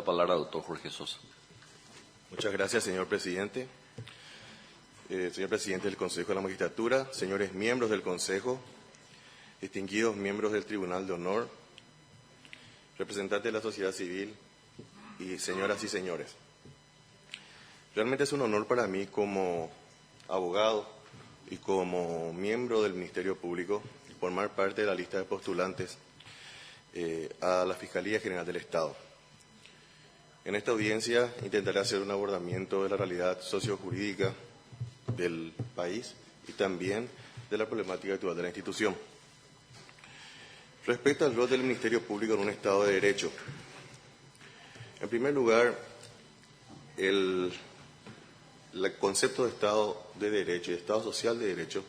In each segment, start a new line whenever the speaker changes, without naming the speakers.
palabra al doctor Jorge Sosa.
Muchas gracias, señor presidente. Señor presidente del Consejo de la Magistratura, señores miembros del Consejo, distinguidos miembros del Tribunal de Honor, representantes de la sociedad civil y señoras y señores. Realmente es un honor para mí como abogado y como miembro del Ministerio Público formar parte de la lista de postulantes a la Fiscalía General del Estado. En esta audiencia intentaré hacer un abordamiento de la realidad sociojurídica del país y también de la problemática actual de la institución. Respecto al rol del Ministerio Público en un Estado de Derecho, en primer lugar, el concepto de Estado de Derecho y de Estado Social de Derecho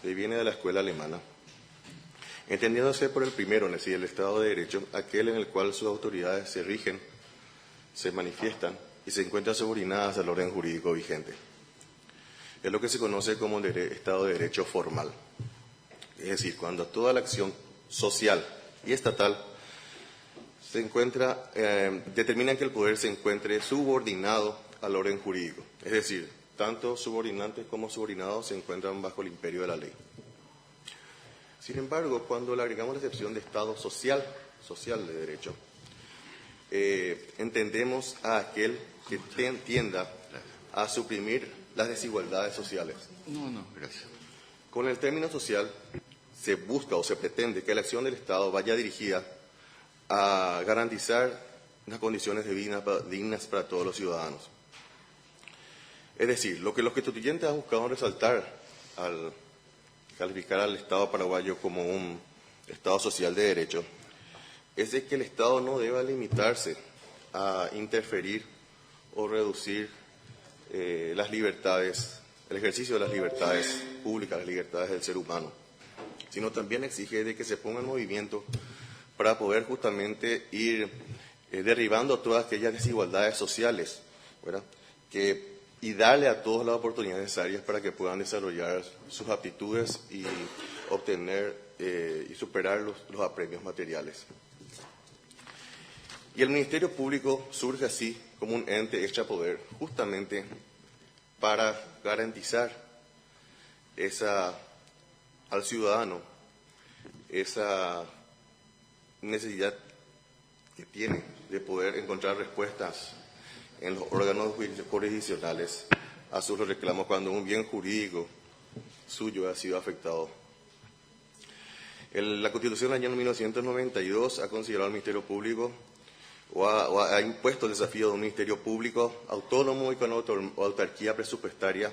viene de la escuela alemana, entendiéndose por el primero, es decir, el Estado de Derecho, aquel en el cual sus autoridades se rigen, se manifiestan y se encuentran subordinadas al orden jurídico vigente. Es lo que se conoce como el Estado de Derecho formal. Es decir, cuando toda la acción social y estatal se encuentra, determinan que el poder se encuentre subordinado al orden jurídico. Es decir, tanto subordinantes como subordinados se encuentran bajo el imperio de la ley. Sin embargo, cuando le agregamos la excepción de Estado social de derecho, entendemos a aquel que tienda a suprimir las desigualdades sociales.
Gracias.
Con el término social se busca o se pretende que la acción del Estado vaya dirigida a garantizar unas condiciones de vida dignas para todos los ciudadanos. Es decir, lo que los constituyentes han buscado resaltar al calificar al Estado paraguayo como un Estado social de derecho es de que el Estado no deba limitarse a interferir o reducir las libertades, el ejercicio de las libertades públicas, las libertades del ser humano, sino también exige de que se ponga en movimiento para poder justamente ir derribando todas aquellas desigualdades sociales, ¿verdad? Y darle a todos las oportunidades necesarias para que puedan desarrollar sus aptitudes y obtener y superar los apremios materiales. Y el Ministerio Público surge así como un ente extra poder, justamente para garantizar al ciudadano esa necesidad que tiene de poder encontrar respuestas en los órganos jurisdiccionales a sus reclamos cuando un bien jurídico suyo ha sido afectado. La Constitución del año 1992 ha considerado al Ministerio Público o ha impuesto el desafío de un Ministerio Público autónomo y con autarquía presupuestaria,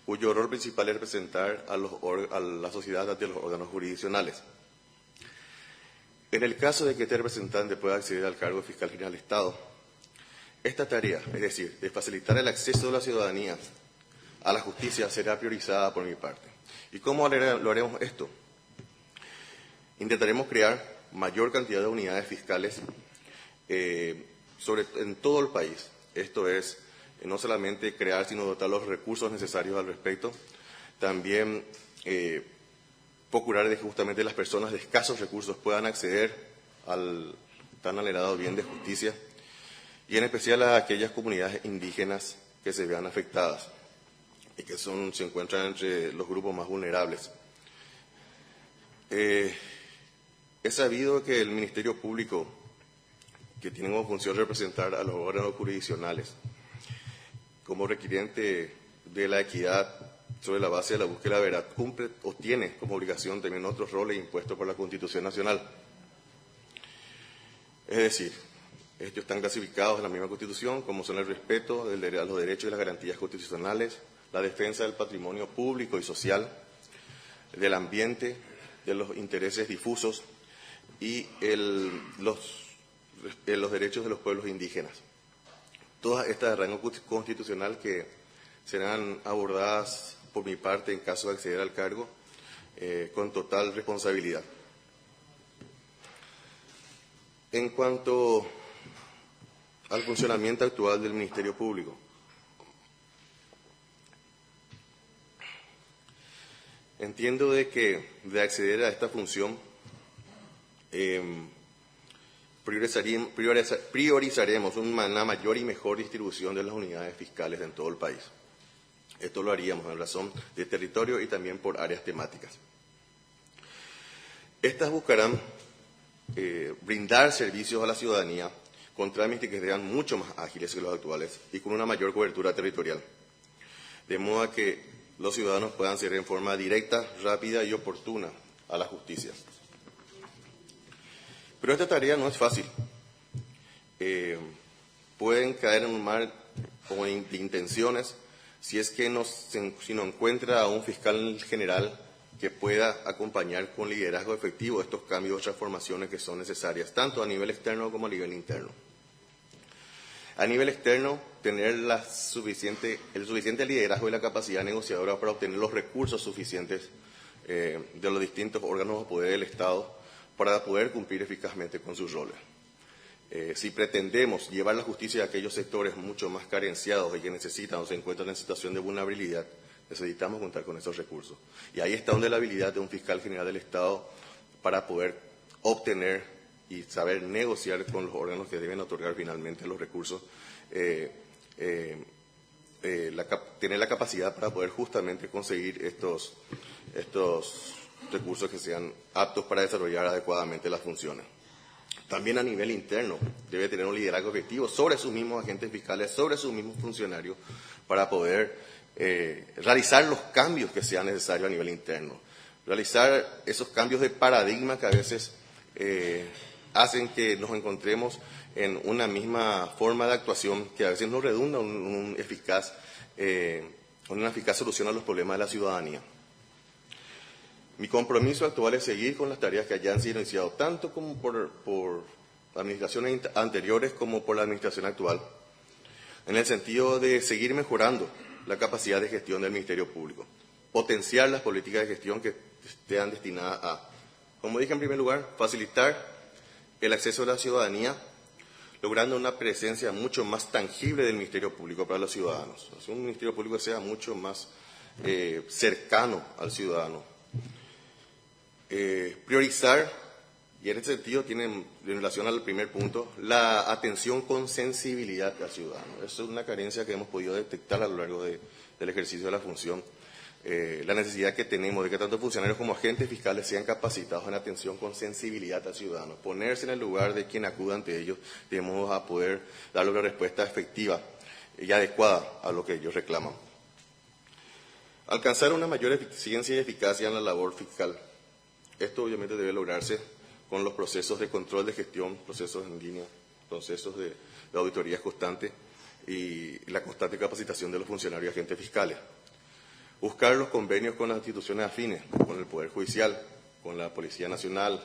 cuyo rol principal es representar a la sociedad ante los órganos jurisdiccionales. En el caso de que este representante pueda acceder al cargo de fiscal general del Estado, esta tarea, es decir, de facilitar el acceso de la ciudadanía a la justicia, será priorizada por mi parte. ¿Y cómo lo haremos esto? Intentaremos crear mayor cantidad de unidades fiscales en todo el país. Esto es, no solamente crear, sino dotar los recursos necesarios al respecto. También procurar de que justamente las personas de escasos recursos puedan acceder al tan anhelado bien de justicia, y en especial a aquellas comunidades indígenas que se vean afectadas y que se encuentran entre los grupos más vulnerables. Es sabido que el Ministerio Público, que tiene como función representar a los órganos jurisdiccionales como requiriente de la equidad sobre la base de la búsqueda de la verdad, cumple o tiene como obligación también otros roles impuestos por la Constitución Nacional. Es decir, estos están clasificados en la misma Constitución, como son el respeto a los derechos y las garantías constitucionales, la defensa del patrimonio público y social, del ambiente, de los intereses difusos y los derechos de los pueblos indígenas. Todas estas de rango constitucional que serán abordadas por mi parte en caso de acceder al cargo con total responsabilidad. En cuanto al funcionamiento actual del Ministerio Público, entiendo de que de acceder a esta función priorizaremos una mayor y mejor distribución de las unidades fiscales en todo el país. Esto lo haríamos en razón de territorio y también por áreas temáticas. Estas buscarán brindar servicios a la ciudadanía con trámites que sean mucho más ágiles que los actuales y con una mayor cobertura territorial, de modo que los ciudadanos puedan acceder en forma directa, rápida y oportuna a la justicia. Pero esta tarea no es fácil. Pueden caer en un mar de intenciones si es que si no encuentra a un fiscal general que pueda acompañar con liderazgo efectivo estos cambios o transformaciones que son necesarias, tanto a nivel externo como a nivel interno. A nivel externo, tener el suficiente liderazgo y la capacidad negociadora para obtener los recursos suficientes de los distintos órganos o poderes del Estado para poder cumplir eficazmente con sus roles. Si pretendemos llevar la justicia a aquellos sectores mucho más carenciados y que necesitan o se encuentran en situación de vulnerabilidad, necesitamos contar con esos recursos. Y ahí está donde la habilidad de un fiscal general del Estado para poder obtener y saber negociar con los órganos que deben otorgar finalmente los recursos, tener la capacidad para poder justamente conseguir estos recursos que sean aptos para desarrollar adecuadamente las funciones. También a nivel interno debe tener un liderazgo efectivo sobre sus mismos agentes fiscales, sobre sus mismos funcionarios, para poder realizar los cambios que sean necesarios a nivel interno. Realizar esos cambios de paradigma que a veces hacen que nos encontremos en una misma forma de actuación que a veces no redunda en una eficaz solución a los problemas de la ciudadanía. Mi compromiso actual es seguir con las tareas que ya han sido iniciadas, tanto como por administraciones anteriores como por la administración actual, en el sentido de seguir mejorando la capacidad de gestión del Ministerio Público, potenciar las políticas de gestión que estén destinadas a, como dije en primer lugar, facilitar el acceso a la ciudadanía, logrando una presencia mucho más tangible del Ministerio Público para los ciudadanos. Un Ministerio Público que sea mucho más cercano al ciudadano. Priorizar, y en este sentido tiene en relación al primer punto, la atención con sensibilidad al ciudadano. Eso es una carencia que hemos podido detectar a lo largo del ejercicio de la función. La necesidad que tenemos de que tanto funcionarios como agentes fiscales sean capacitados en atención con sensibilidad al ciudadano, ponerse en el lugar de quien acuda ante ellos, de modo a poder darle una respuesta efectiva y adecuada a lo que ellos reclaman. Alcanzar una mayor eficiencia y eficacia en la labor fiscal. Esto obviamente debe lograrse con los procesos de control de gestión, procesos en línea, procesos de auditorías constantes y la constante capacitación de los funcionarios y agentes fiscales. Buscar los convenios con las instituciones afines, con el Poder Judicial, con la Policía Nacional,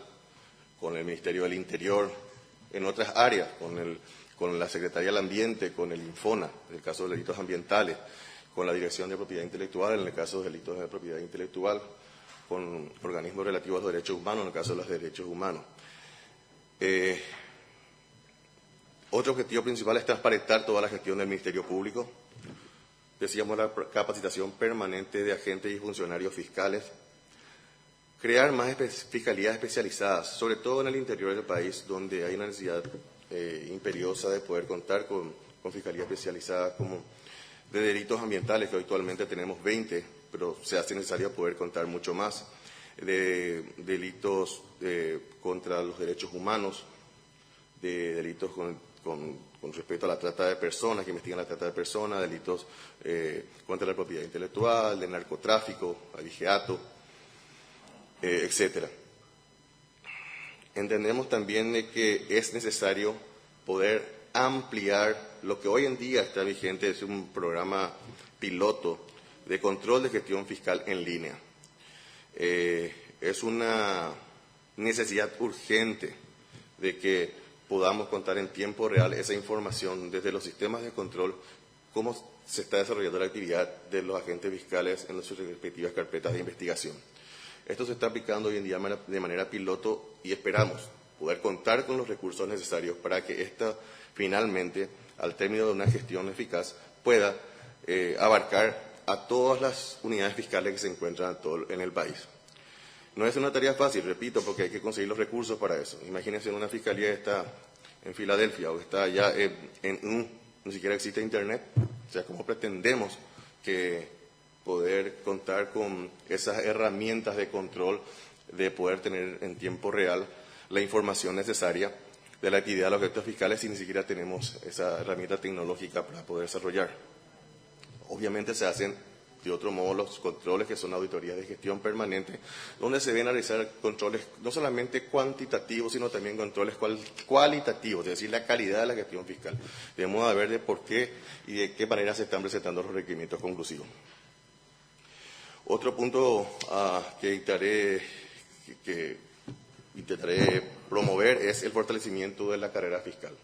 con el Ministerio del Interior, en otras áreas, con la Secretaría del Ambiente, con el Infona, en el caso de delitos ambientales, con la Dirección de Propiedad Intelectual, en el caso de delitos de propiedad intelectual, con organismos relativos a los derechos humanos, en el caso de los derechos humanos. Otro objetivo principal es transparentar toda la gestión del Ministerio Público. Decíamos la capacitación permanente de agentes y funcionarios fiscales. Crear más fiscalías especializadas, sobre todo en el interior del país, donde hay una necesidad imperiosa de poder contar con fiscalías especializadas como de delitos ambientales, que actualmente tenemos 20, pero se hace necesario poder contar mucho más, de delitos contra los derechos humanos, de delitos con respecto a la trata de personas, que investigan la trata de personas, delitos contra la propiedad intelectual, de narcotráfico, abigeato, etcétera. Entendemos también de que es necesario poder ampliar lo que hoy en día está vigente, es un programa piloto de control de gestión fiscal en línea. Es una necesidad urgente de que podamos contar en tiempo real esa información desde los sistemas de control, cómo se está desarrollando la actividad de los agentes fiscales en sus respectivas carpetas de investigación. Esto se está aplicando hoy en día de manera piloto y esperamos poder contar con los recursos necesarios para que esta finalmente, al término de una gestión eficaz, pueda abarcar a todas las unidades fiscales que se encuentran en el país. No es una tarea fácil, repito, porque hay que conseguir los recursos para eso. Imagínense en una fiscalía de esta en Filadelfia o que está allá ni siquiera existe Internet. O sea, ¿cómo pretendemos que poder contar con esas herramientas de control, de poder tener en tiempo real la información necesaria de la actividad de los objetos fiscales si ni siquiera tenemos esa herramienta tecnológica para poder desarrollar? Obviamente se hacen de otro modo los controles, que son auditorías de gestión permanente, donde se ven a realizar controles no solamente cuantitativos, sino también controles cualitativos, es decir, la calidad de la gestión fiscal. Debemos de ver de por qué y de qué manera se están presentando los requerimientos conclusivos. Otro punto que intentaré promover es el fortalecimiento de la carrera fiscal.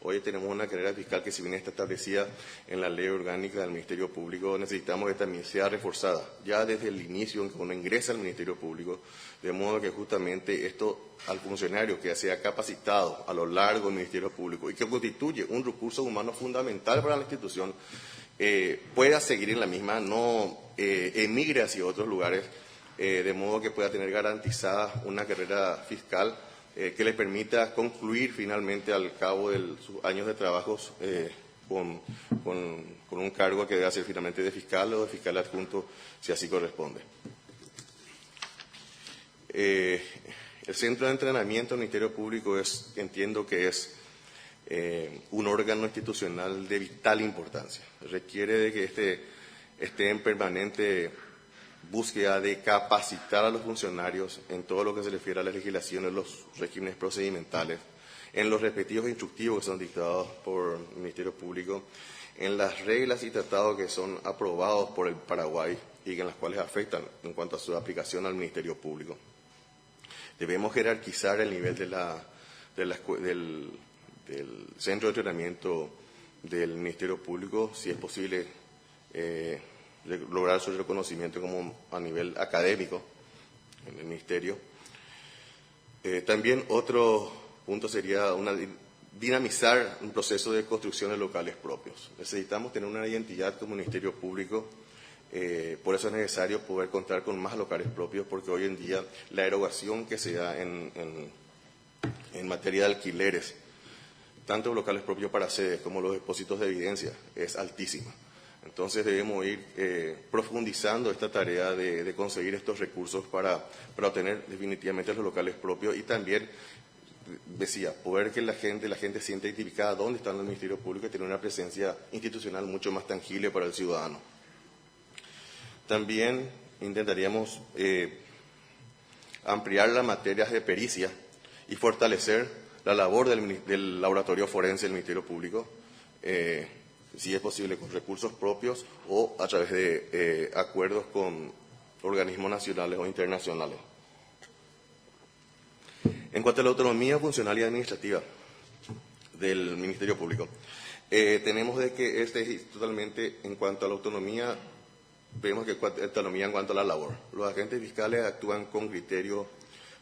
Hoy tenemos una carrera fiscal que, si bien está establecida en la ley orgánica del Ministerio Público, necesitamos que también sea reforzada ya desde el inicio en que uno ingresa al Ministerio Público, de modo que justamente esto al funcionario que sea capacitado a lo largo del Ministerio Público y que constituye un recurso humano fundamental para la institución, pueda seguir en la misma, no emigre hacia otros lugares, de modo que pueda tener garantizada una carrera fiscal que le permita concluir finalmente al cabo de sus años de trabajos con un cargo que debe ser finalmente de fiscal o de fiscal adjunto, si así corresponde. El Centro de Entrenamiento del Ministerio Público entiendo que es un órgano institucional de vital importancia. Requiere de que esté en permanente búsqueda de capacitar a los funcionarios en todo lo que se refiere a la legislación, en los regímenes procedimentales, en los respectivos instructivos que son dictados por el Ministerio Público, en las reglas y tratados que son aprobados por el Paraguay y en las cuales afectan en cuanto a su aplicación al Ministerio Público. Debemos jerarquizar el nivel del centro de entrenamiento del Ministerio Público, si es posible lograr su reconocimiento como a nivel académico en el Ministerio. También otro punto sería dinamizar un proceso de construcción de locales propios. Necesitamos tener una identidad como Ministerio Público, por eso es necesario poder contar con más locales propios, porque hoy en día la erogación que se da en materia de alquileres, tanto locales propios para sedes como los depósitos de evidencia, es altísima. Entonces debemos ir profundizando esta tarea de conseguir estos recursos para obtener definitivamente los locales propios y también, decía, poder que la gente sienta identificada dónde está el Ministerio Público y tener una presencia institucional mucho más tangible para el ciudadano. También intentaríamos ampliar las materias de pericia y fortalecer la labor del laboratorio forense del Ministerio Público, si es posible con recursos propios o a través de acuerdos con organismos nacionales o internacionales. En cuanto a la autonomía funcional y administrativa del Ministerio Público, tenemos de que es totalmente en cuanto a la autonomía, vemos que autonomía en cuanto a la labor. Los agentes fiscales actúan con criterio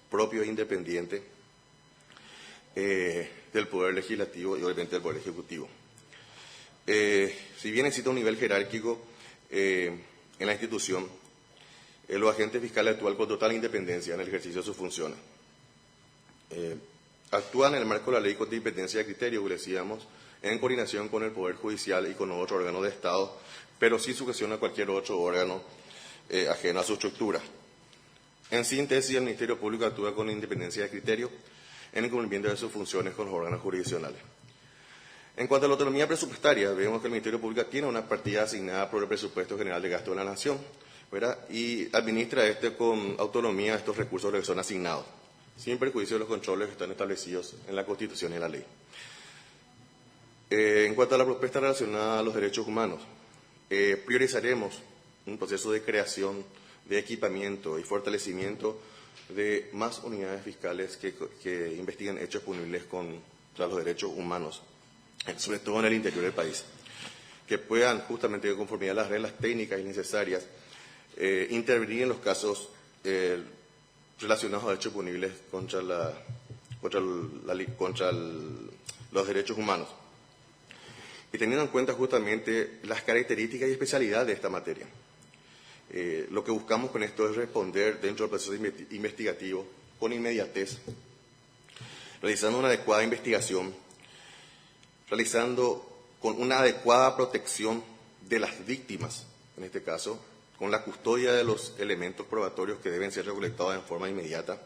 propio e independiente del Poder Legislativo y obviamente del Poder Ejecutivo. Si bien existe un nivel jerárquico en la institución, los agentes fiscales actúan con total independencia en el ejercicio de sus funciones. Actúan en el marco de la ley con independencia de criterio, como decíamos, en coordinación con el Poder Judicial y con otros órganos de Estado, pero sin sujeción a cualquier otro órgano ajeno a su estructura. En síntesis, el Ministerio Público actúa con independencia de criterio en el cumplimiento de sus funciones con los órganos jurisdiccionales. En cuanto a la autonomía presupuestaria, vemos que el Ministerio Público tiene una partida asignada por el Presupuesto General de Gasto de la Nación, ¿verdad? Y administra con autonomía estos recursos que son asignados, sin perjuicio de los controles que están establecidos en la Constitución y en la ley. En cuanto a la propuesta relacionada a los derechos humanos, priorizaremos un proceso de creación, de equipamiento y fortalecimiento de más unidades fiscales que investiguen hechos punibles contra los derechos humanos, sobre todo en el interior del país, que puedan, justamente de conformidad a las reglas técnicas y necesarias, intervenir en los casos relacionados a hechos punibles contra los derechos humanos. Y teniendo en cuenta justamente las características y especialidades de esta materia. Lo que buscamos con esto es responder dentro del proceso investigativo con inmediatez, realizando una adecuada investigación realizando con una adecuada protección de las víctimas, en este caso, con la custodia de los elementos probatorios que deben ser recolectados en forma inmediata,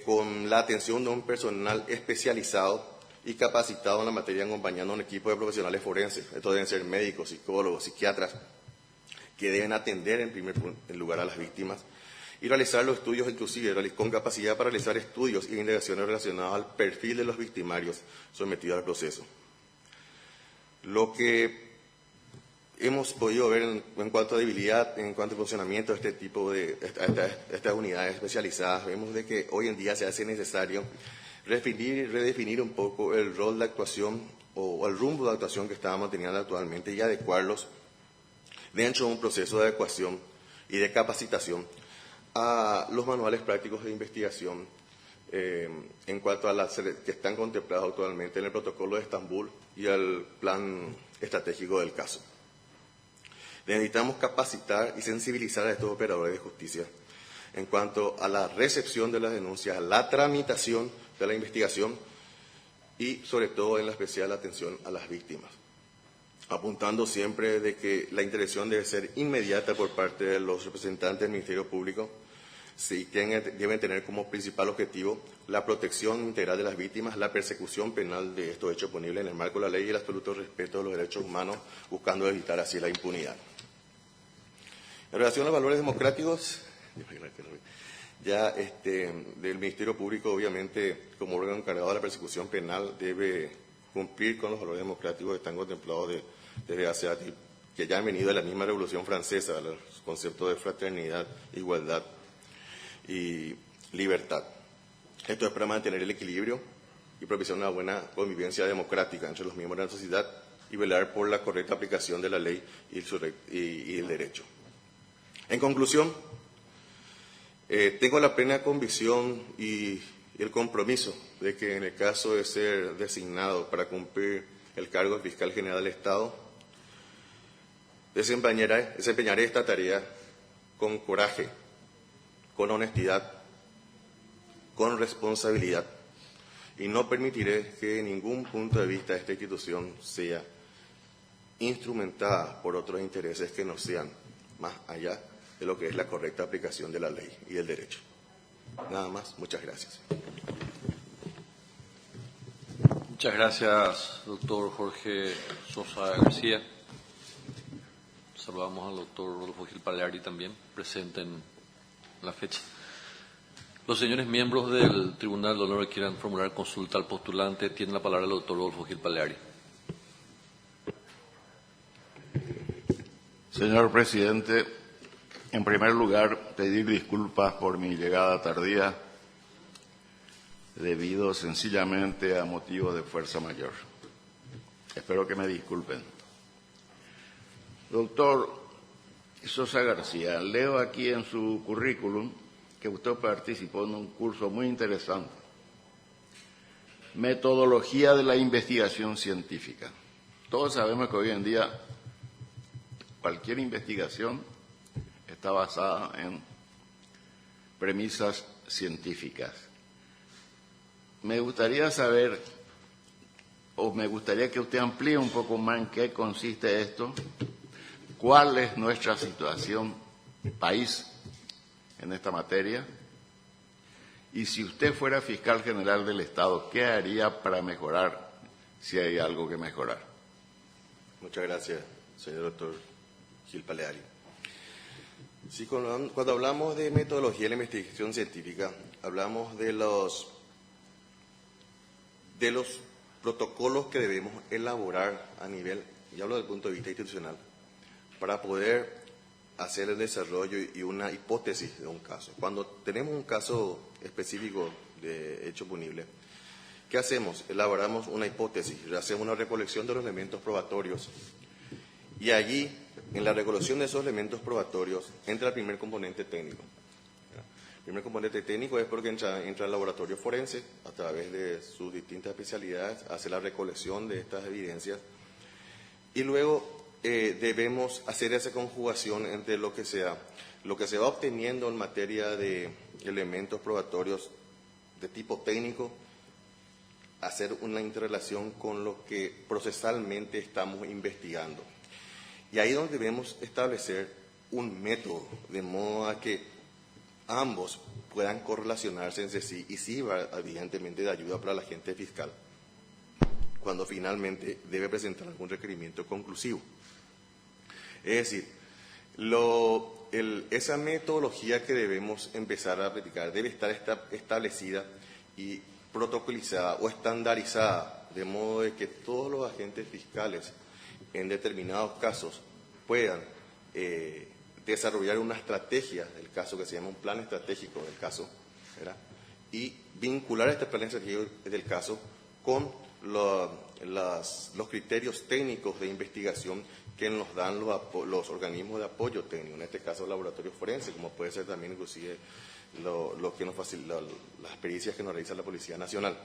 con la atención de un personal especializado y capacitado en la materia, acompañando a un equipo de profesionales forenses. Estos deben ser médicos, psicólogos, psiquiatras, que deben atender en primer lugar a las víctimas y realizar los estudios, inclusive con capacidad para realizar estudios e indagaciones relacionadas al perfil de los victimarios sometidos al proceso. Lo que hemos podido ver en cuanto a debilidad, en cuanto a funcionamiento de este tipo de estas unidades especializadas, vemos de que hoy en día se hace necesario redefinir un poco el rol de actuación o el rumbo de actuación que estábamos teniendo actualmente y adecuarlos dentro de un proceso de adecuación y de capacitación a los manuales prácticos de investigación en cuanto a las que están contemplados actualmente en el protocolo de Estambul y el plan estratégico del caso. Necesitamos capacitar y sensibilizar a estos operadores de justicia en cuanto a la recepción de las denuncias, a la tramitación de la investigación y, sobre todo, en la especial atención a las víctimas, apuntando siempre de que la intervención debe ser inmediata por parte de los representantes del Ministerio Público, sí, deben tener como principal objetivo la protección integral de las víctimas, la persecución penal de estos hechos punibles en el marco de la ley y el absoluto respeto de los derechos humanos, buscando evitar así la impunidad. En relación a los valores democráticos, ya del Ministerio Público, obviamente, como órgano encargado de la persecución penal, debe cumplir con los valores democráticos que están contemplados desde hace años, que ya han venido de la misma Revolución Francesa, los conceptos de fraternidad, igualdad y libertad. Esto es para mantener el equilibrio y propiciar una buena convivencia democrática entre los miembros de la sociedad y velar por la correcta aplicación de la ley y el derecho. En conclusión, tengo la plena convicción y el compromiso de que en el caso de ser designado para cumplir el cargo de Fiscal General del Estado, desempeñaré esta tarea con coraje, con honestidad, con responsabilidad, y no permitiré que en ningún punto de vista esta institución sea instrumentada por otros intereses que no sean más allá de lo que es la correcta aplicación de la ley y del derecho. Nada más, muchas gracias.
Muchas gracias, doctor Jorge Sosa García. Saludamos al doctor Rodolfo Gil Paleari también, presente en la fecha. Los señores miembros del Tribunal de Honor que quieran formular consulta al postulante, tiene la palabra el doctor Rodolfo Gil Paleari.
Señor presidente, en primer lugar, pedir disculpas por mi llegada tardía, debido sencillamente a motivos de fuerza mayor. Espero que me disculpen. Doctor Sosa García, leo aquí en su currículum que usted participó en un curso muy interesante, Metodología de la Investigación Científica. Todos sabemos que hoy en día cualquier investigación está basada en premisas científicas. Me gustaría saber, o me gustaría que usted amplíe un poco más en qué consiste esto, cuál es nuestra situación país en esta materia, y si usted fuera fiscal general del Estado, ¿qué haría para mejorar, si hay algo que mejorar?
Muchas gracias, señor doctor Gil Paleari. Sí, cuando hablamos de metodología de la investigación científica, hablamos de los protocolos que debemos elaborar a nivel, y hablo desde el punto de vista institucional, para poder hacer el desarrollo y una hipótesis de un caso. Cuando tenemos un caso específico de hecho punible, ¿qué hacemos? Elaboramos una hipótesis, hacemos una recolección de los elementos probatorios, y allí, en la recolección de esos elementos probatorios, entra el primer componente técnico. El primer componente técnico es porque entra el laboratorio forense, a través de sus distintas especialidades, hace la recolección de estas evidencias, y luego debemos hacer esa conjugación entre lo que se va obteniendo en materia de elementos probatorios de tipo técnico hacer una interrelación con lo que procesalmente estamos investigando. Y ahí es donde debemos establecer un método, de modo a que ambos puedan correlacionarse entre sí y sirva evidentemente de ayuda para la agente fiscal cuando finalmente debe presentar algún requerimiento conclusivo. Es decir, esa metodología que debemos empezar a practicar debe estar establecida y protocolizada o estandarizada, de modo de que todos los agentes fiscales en determinados casos puedan desarrollar una estrategia del caso, que se llama un plan estratégico del caso, ¿verdad? Y vincular este plan estratégico del caso con los criterios técnicos de investigación que nos dan los organismos de apoyo técnico, en este caso laboratorios forenses, como puede ser también inclusive lo que nos facilita, las pericias que nos realiza la Policía Nacional.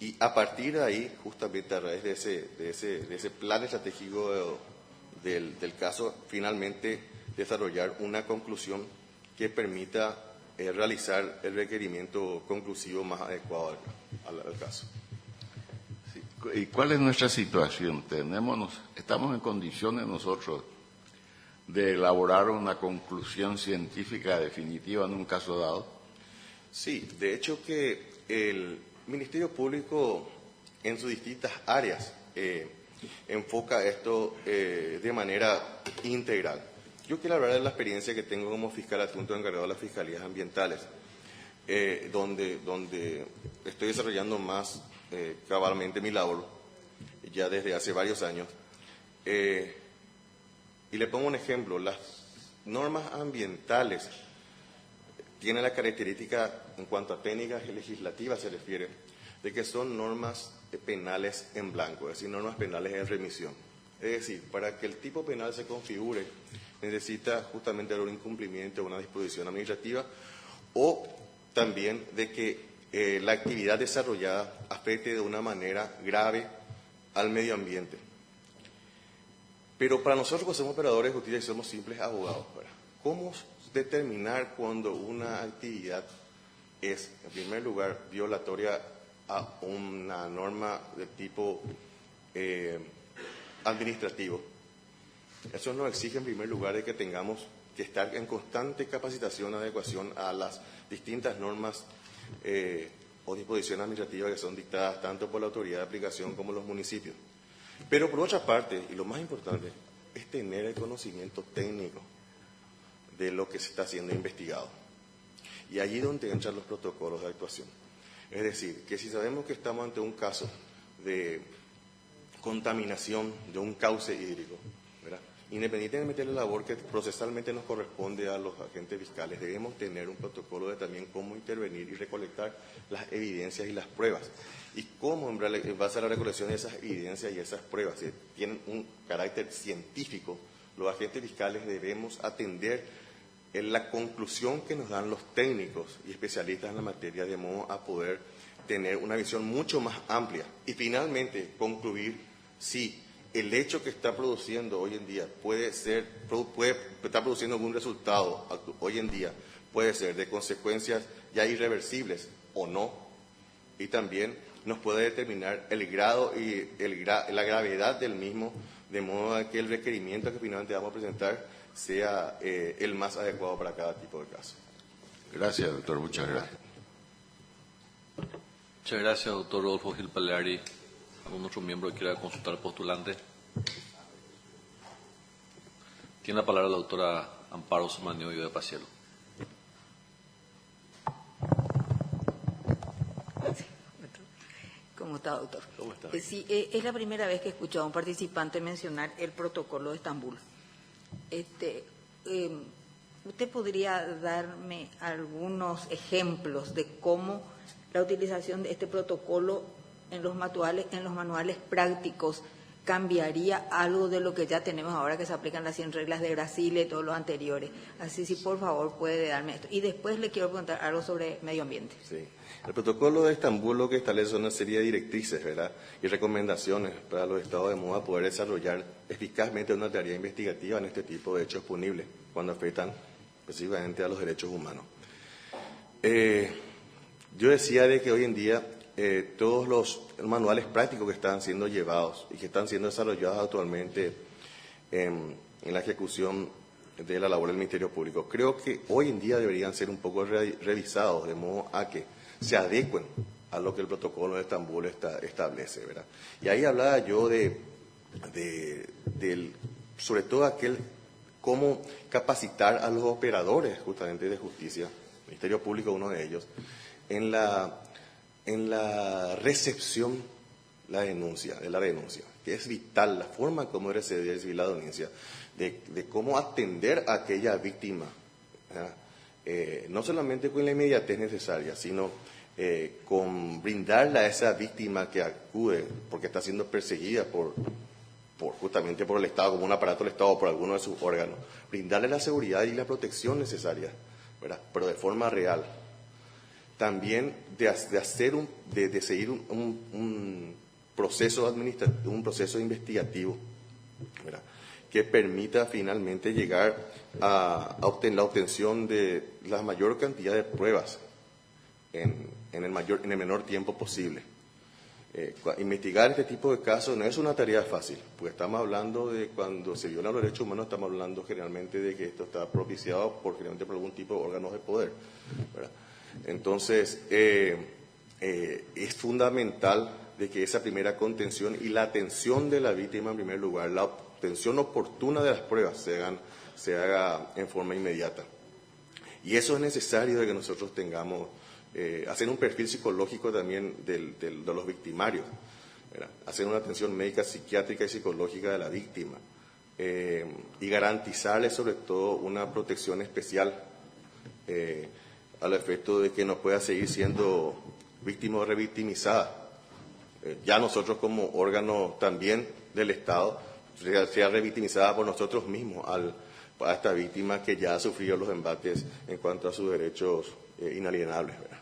Y a partir de ahí, justamente a través de ese plan estratégico del caso, finalmente desarrollar una conclusión que permita realizar el requerimiento conclusivo más adecuado al caso.
Sí. ¿Y cuál es nuestra situación? ¿Estamos en condiciones nosotros de elaborar una conclusión científica definitiva en un caso dado?
Sí, de hecho que el Ministerio Público en sus distintas áreas enfoca esto de manera integral. Yo quiero hablar de la experiencia que tengo como fiscal adjunto encargado de las fiscalías ambientales, donde estoy desarrollando más cabalmente mi labor ya desde hace varios años. Y le pongo un ejemplo: las normas ambientales tienen la característica, en cuanto a técnicas legislativas se refiere, de que son normas penales en blanco, es decir, normas penales en remisión. Es decir, para que el tipo penal se configure, necesita justamente haber un incumplimiento de una disposición administrativa o también de que la actividad desarrollada afecte de una manera grave al medio ambiente. Pero para nosotros que somos operadores de justicia y somos simples abogados, ¿verdad? ¿Cómo determinar cuando una actividad es, en primer lugar, violatoria a una norma de tipo administrativo? Eso nos exige, en primer lugar, de que tengamos que estar en constante capacitación, adecuación a las distintas normas o disposiciones administrativas que son dictadas tanto por la autoridad de aplicación como los municipios. Pero por otra parte, y lo más importante, es tener el conocimiento técnico de lo que se está siendo investigado. Y allí es donde entran los protocolos de actuación. Es decir, que si sabemos que estamos ante un caso de contaminación de un cauce hídrico, ¿verdad?, independientemente de la labor que procesalmente nos corresponde a los agentes fiscales, debemos tener un protocolo de también cómo intervenir y recolectar las evidencias y las pruebas. Y cómo, en base a la recolección de esas evidencias y esas pruebas, que tienen un carácter científico, los agentes fiscales debemos atender en la conclusión que nos dan los técnicos y especialistas en la materia, de modo a poder tener una visión mucho más amplia y finalmente concluir si el hecho que está produciendo hoy en día está produciendo algún resultado hoy en día, puede ser de consecuencias ya irreversibles o no, y también nos puede determinar el grado y la gravedad del mismo, de modo a que el requerimiento que finalmente vamos a presentar sea el más adecuado para cada tipo de caso.
Gracias, doctor. Muchas gracias.
Muchas gracias, doctor Rodolfo Gil Paleari. ¿Algún otro miembro que quiera consultar al postulante? Tiene la palabra la doctora Amparo Sumanio de Pacielo.
¿Cómo está, doctor?
¿Cómo está?
Sí, es la primera vez que he escuchado a un participante mencionar el protocolo de Estambul. ¿Usted podría darme algunos ejemplos de cómo la utilización de este protocolo en los manuales prácticos cambiaría algo de lo que ya tenemos ahora, que se aplican las 100 reglas de Brasil y todos los anteriores? Así, si por favor puede darme esto. Y después le quiero preguntar algo sobre medio ambiente.
Sí. El protocolo de Estambul lo que establece una serie de directrices, ¿verdad?, y recomendaciones para los estados, de modo a poder desarrollar eficazmente una tarea investigativa en este tipo de hechos punibles, cuando afectan específicamente a los derechos humanos. Yo decía de que hoy en día todos los manuales prácticos que están siendo llevados y que están siendo desarrollados actualmente en la ejecución de la labor del Ministerio Público, creo que hoy en día deberían ser un poco revisados de modo a que se adecuen a lo que el protocolo de Estambul establece, ¿verdad? Y ahí hablaba yo sobre todo cómo capacitar a los operadores justamente de justicia, el Ministerio Público uno de ellos, en la recepción de la denuncia, que es vital, la forma como recibir la denuncia, de cómo atender a aquella víctima, no solamente con la inmediatez necesaria, sino con brindarle a esa víctima que acude porque está siendo perseguida justamente por el Estado, como un aparato del Estado o por alguno de sus órganos, brindarle la seguridad y la protección necesaria, ¿verdad? Pero de forma real. También de seguir un proceso administrativo, un proceso investigativo, ¿verdad?, que permita finalmente llegar a la obtención de la mayor cantidad de pruebas en el menor tiempo posible. Investigar este tipo de casos no es una tarea fácil, porque estamos hablando de cuando se violan los derechos humanos, estamos hablando generalmente de que esto está propiciado generalmente por algún tipo de órganos de poder, ¿verdad? Entonces, es fundamental de que esa primera contención y la atención de la víctima en primer lugar, la obtención oportuna de las pruebas se haga en forma inmediata. Y eso es necesario de que nosotros tengamos, hacer un perfil psicológico también de los victimarios, ¿verdad? Hacer una atención médica, psiquiátrica y psicológica de la víctima, y garantizarle sobre todo una protección especial al efecto de que no pueda seguir siendo víctima o revictimizada. Ya nosotros como órgano también del Estado, sea revictimizada por nosotros mismos a esta víctima que ya ha sufrido los embates en cuanto a sus derechos inalienables, ¿verdad?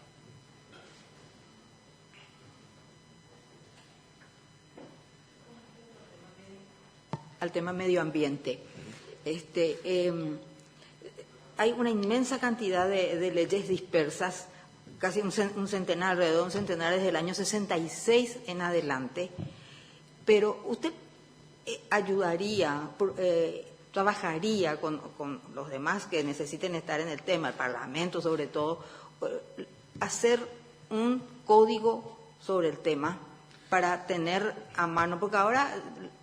Al tema medio ambiente. Hay una inmensa cantidad de leyes dispersas, casi un centenar, alrededor de un centenar desde el año 66 en adelante, pero usted ayudaría, trabajaría con los demás que necesiten estar en el tema, el Parlamento sobre todo, hacer un código sobre el tema para tener a mano, porque ahora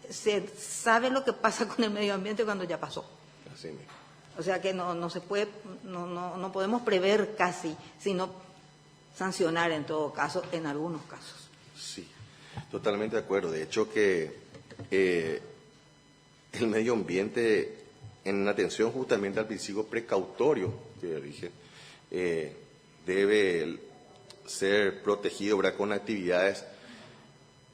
se sabe lo que pasa con el medio ambiente cuando ya pasó.
Así mismo.
O sea que no se puede, no podemos prever casi, sino sancionar en todo caso, en algunos casos.
Sí, totalmente de acuerdo. De hecho que el medio ambiente, en atención justamente al principio precautorio que dije, debe ser protegido, ¿verdad?, con actividades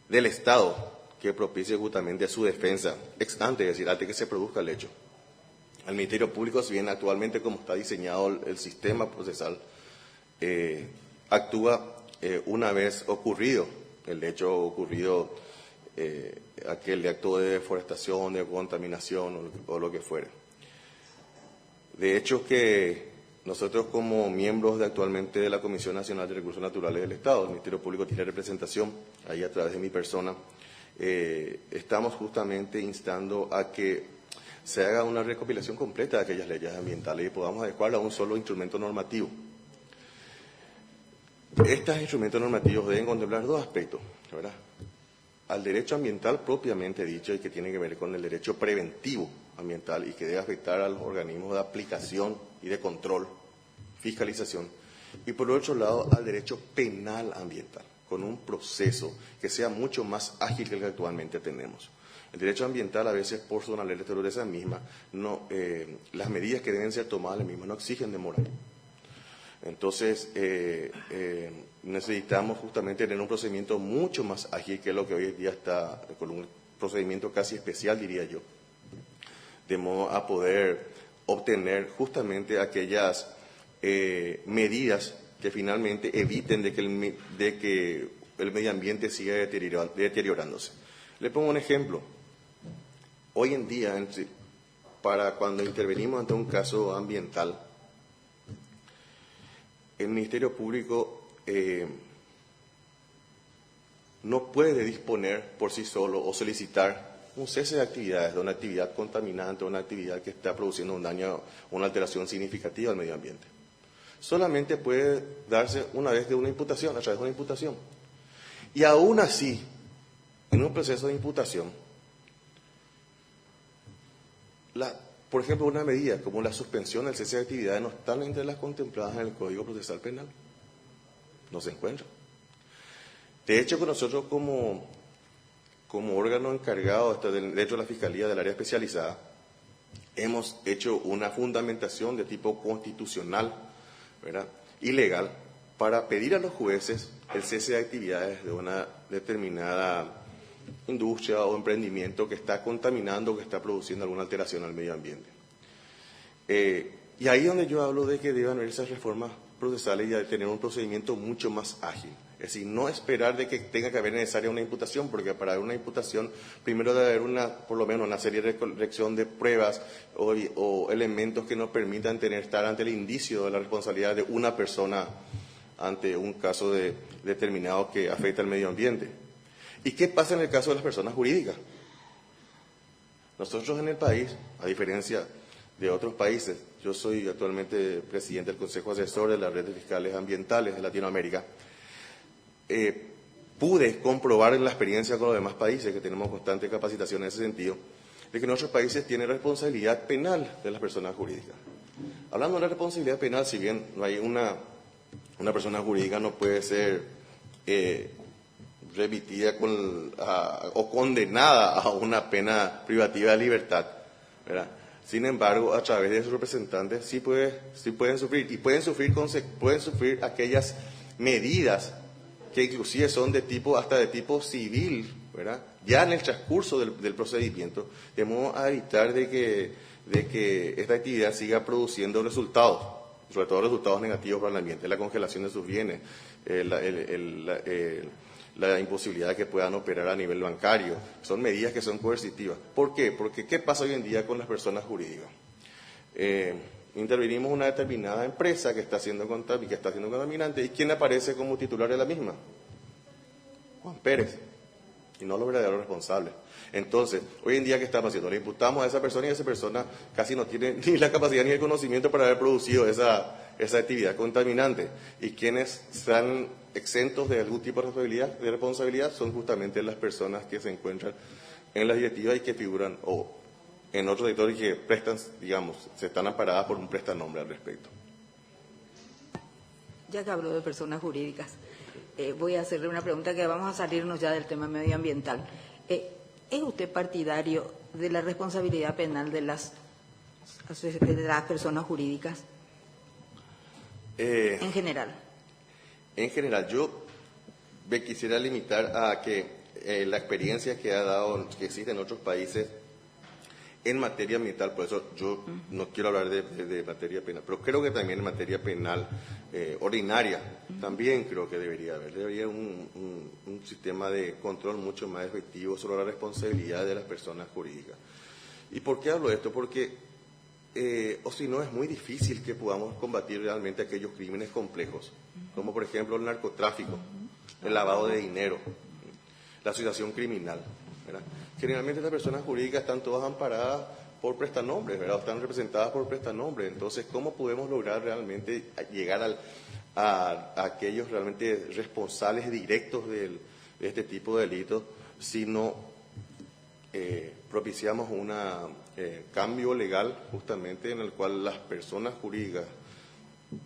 del Estado que propicie justamente su defensa ex ante, es decir, antes que se produzca el hecho. El Ministerio Público, si bien actualmente como está diseñado el sistema procesal, actúa una vez ocurrido el hecho, ocurrido aquel acto de deforestación, de contaminación o lo que fuere. De hecho que nosotros como miembros actualmente de la Comisión Nacional de Recursos Naturales del Estado, el Ministerio Público tiene representación ahí a través de mi persona, estamos justamente instando a que se haga una recopilación completa de aquellas leyes ambientales y podamos adecuarlas a un solo instrumento normativo. Estos instrumentos normativos deben contemplar dos aspectos, ¿verdad? Al derecho ambiental propiamente dicho y que tiene que ver con el derecho preventivo ambiental y que debe afectar a los organismos de aplicación y de control, fiscalización. Y por otro lado, al derecho penal ambiental, con un proceso que sea mucho más ágil que el que actualmente tenemos. El derecho ambiental a veces por su naturaleza misma, las medidas que deben ser tomadas las mismas no exigen demora. Entonces, necesitamos justamente tener un procedimiento mucho más ágil que lo que hoy en día está, con un procedimiento casi especial, diría yo, de modo a poder obtener justamente aquellas medidas que finalmente eviten de que el medio ambiente siga deteriorándose. Le pongo un ejemplo. Hoy en día, para cuando intervenimos ante un caso ambiental, el Ministerio Público no puede disponer por sí solo o solicitar un cese de actividades, de una actividad contaminante, una actividad que está produciendo un daño, una alteración significativa al medio ambiente. Solamente puede darse una vez de una imputación, a través de una imputación. Y aún así, en un proceso de imputación, por ejemplo, una medida como la suspensión del cese de actividades no están entre las contempladas en el Código Procesal Penal. No se encuentra. De hecho, que nosotros como órgano encargado dentro de la Fiscalía del área especializada, hemos hecho una fundamentación de tipo constitucional, ¿verdad?, y legal, para pedir a los jueces el cese de actividades de una determinada industria o emprendimiento que está contaminando o que está produciendo alguna alteración al medio ambiente. Y ahí es donde yo hablo de que deben haber esas reformas procesales y de tener un procedimiento mucho más ágil. Es decir, no esperar de que tenga que haber necesaria una imputación, porque para haber una imputación primero debe haber por lo menos una serie de corrección de pruebas o elementos que nos permitan estar ante el indicio de la responsabilidad de una persona ante un caso determinado que afecta al medio ambiente. ¿Y qué pasa en el caso de las personas jurídicas? Nosotros en el país, a diferencia de otros países, yo soy actualmente presidente del Consejo Asesor de la Red de Fiscales Ambientales de Latinoamérica, pude comprobar en la experiencia con los demás países, que tenemos constante capacitación en ese sentido, de que nuestros países tienen responsabilidad penal de las personas jurídicas. Hablando de la responsabilidad penal, si bien no hay una persona jurídica no puede ser remitida o condenada a una pena privativa de libertad, ¿verdad? Sin embargo, a través de sus representantes sí pueden sufrir, y pueden sufrir aquellas medidas que inclusive son hasta de tipo civil, ¿verdad?, ya en el transcurso del procedimiento, de modo a evitar de que esta actividad siga produciendo resultados, sobre todo resultados negativos para el ambiente, la congelación de sus bienes, la imposibilidad de que puedan operar a nivel bancario. Son medidas que son coercitivas. ¿Por qué? Porque ¿qué pasa hoy en día con las personas jurídicas? Intervenimos una determinada empresa que está siendo contaminante, ¿y quién aparece como titular de la misma? Juan Pérez, y no los verdaderos responsables. Entonces, hoy en día, ¿qué estamos haciendo? Le imputamos a esa persona y esa persona casi no tiene ni la capacidad ni el conocimiento para haber producido esa actividad contaminante. Y quienes están exentos de algún tipo de responsabilidad son justamente las personas que se encuentran en las directivas y que figuran o en otros sectores que prestan, digamos, se están amparadas por un prestanombre al respecto.
Ya que habló de personas jurídicas, voy a hacerle una pregunta que vamos a salirnos ya del tema medioambiental. ¿Es usted partidario de la responsabilidad penal de las personas jurídicas en general?
En general, yo me quisiera limitar a que la experiencia que existe en otros países en materia ambiental, por eso yo no quiero hablar de materia penal, pero creo que también en materia penal ordinaria, también creo que debería haber un sistema de control mucho más efectivo sobre la responsabilidad de las personas jurídicas. ¿Y por qué hablo de esto? Porque, o si no, es muy difícil que podamos combatir realmente aquellos crímenes complejos, como por ejemplo el narcotráfico, el lavado de dinero, la asociación criminal, ¿verdad? Generalmente las personas jurídicas están todas amparadas por prestanombres, ¿verdad? Están representadas por prestanombres. Entonces, ¿cómo podemos lograr realmente llegar a aquellos realmente responsables directos de este tipo de delitos si no propiciamos un cambio legal justamente en el cual las personas jurídicas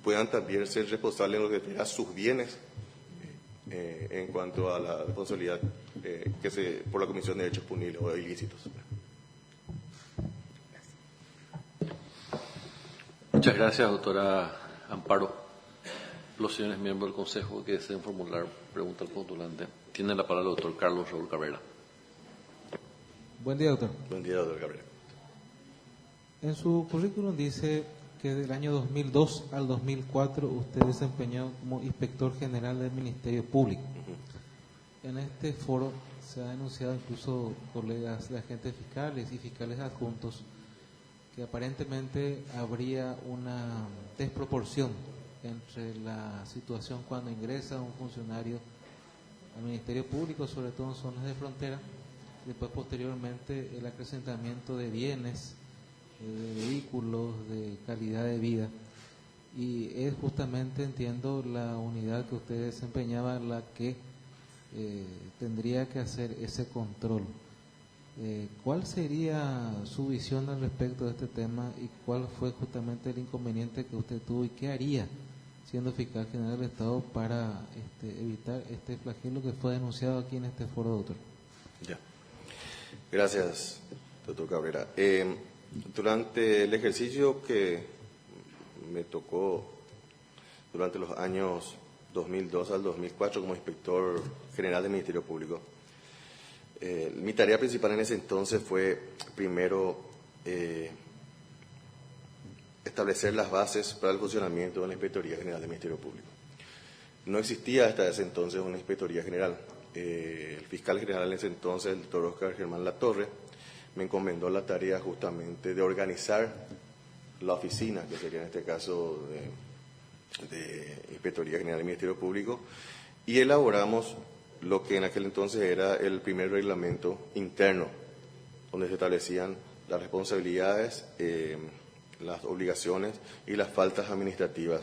puedan también ser responsables en lo que refiere sus bienes en cuanto a la responsabilidad por la comisión de hechos punibles o ilícitos?
Muchas gracias, doctora Amparo. Los señores miembros del Consejo que deseen formular pregunta al postulante. Tiene la palabra el doctor Carlos Raúl Cabrera.
Buen día, doctor.
Buen día, doctor Cabrera.
En su currículum dice que del año 2002 al 2004 usted desempeñó como inspector general del Ministerio Público. En este foro se ha denunciado incluso colegas de agentes fiscales y fiscales adjuntos que aparentemente habría una desproporción entre la situación cuando ingresa un funcionario al Ministerio Público, sobre todo en zonas de frontera, después posteriormente el acrecentamiento de bienes, de vehículos, de calidad de vida. Y es justamente, entiendo, la unidad que usted desempeñaba la que tendría que hacer ese control. ¿Cuál sería su visión al respecto de este tema y cuál fue justamente el inconveniente que usted tuvo y qué haría siendo fiscal general del Estado para evitar este flagelo que fue denunciado aquí en este foro, doctor?
Ya. Gracias, doctor Cabrera. Durante el ejercicio que me tocó durante los años 2002 al 2004 como inspector general del Ministerio Público, mi tarea principal en ese entonces fue, primero, establecer las bases para el funcionamiento de la Inspectoría General del Ministerio Público. No existía hasta ese entonces una Inspectoría General. El fiscal general en ese entonces, el doctor Oscar Germán Latorre, me encomendó la tarea justamente de organizar la oficina, que sería en este caso de Inspectoría General del Ministerio Público, y elaboramos lo que en aquel entonces era el primer reglamento interno, donde se establecían las responsabilidades, las obligaciones y las faltas administrativas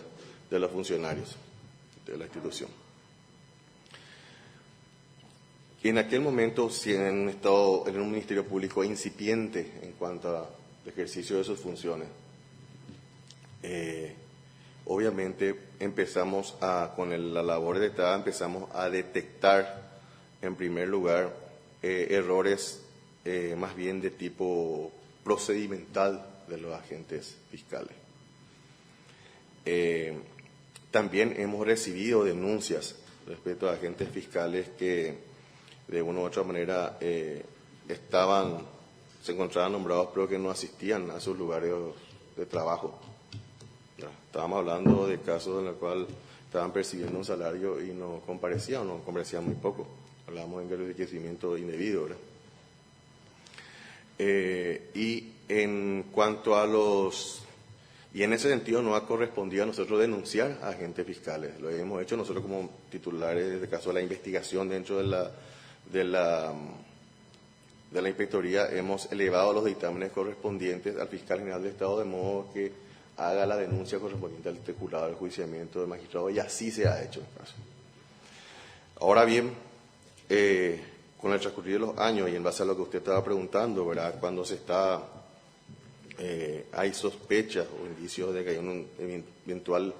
de los funcionarios de la institución. Y en aquel momento, si en un ministerio público incipiente en cuanto al ejercicio de sus funciones, obviamente empezamos con la labor de Estado, empezamos a detectar en primer lugar errores más bien de tipo procedimental de los agentes fiscales. También hemos recibido denuncias respecto a agentes fiscales que de una u otra manera se encontraban nombrados pero que no asistían a sus lugares de trabajo. Estábamos hablando de casos en los cuales estaban percibiendo un salario y no comparecían muy poco. Hablamos de enriquecimiento indebido, ¿verdad? Y en cuanto a y en ese sentido no ha correspondido a nosotros denunciar a agentes fiscales. Lo hemos hecho nosotros como titulares, en este caso de la investigación dentro de la inspectoría, hemos elevado los dictámenes correspondientes al fiscal general del Estado de modo que haga la denuncia correspondiente al jurado del juiciamiento del magistrado, y así se ha hecho en caso. Ahora bien, con el transcurrir de los años y en base a lo que usted estaba preguntando, ¿verdad? Cuando hay sospechas o indicios de que hay un eventual,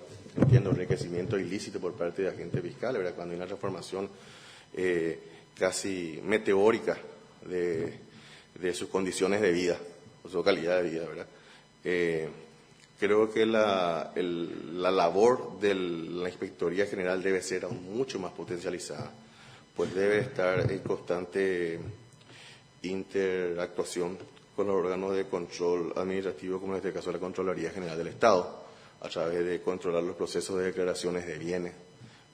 enriquecimiento ilícito por parte de agentes fiscales, ¿verdad? Cuando hay una transformación casi meteórica de sus condiciones de vida, o su calidad de vida, ¿verdad? Creo que la labor de la Inspectoría General debe ser aún mucho más potencializada, pues debe estar en constante interactuación con los órganos de control administrativo, como en este caso la Contraloría General del Estado, a través de controlar los procesos de declaraciones de bienes,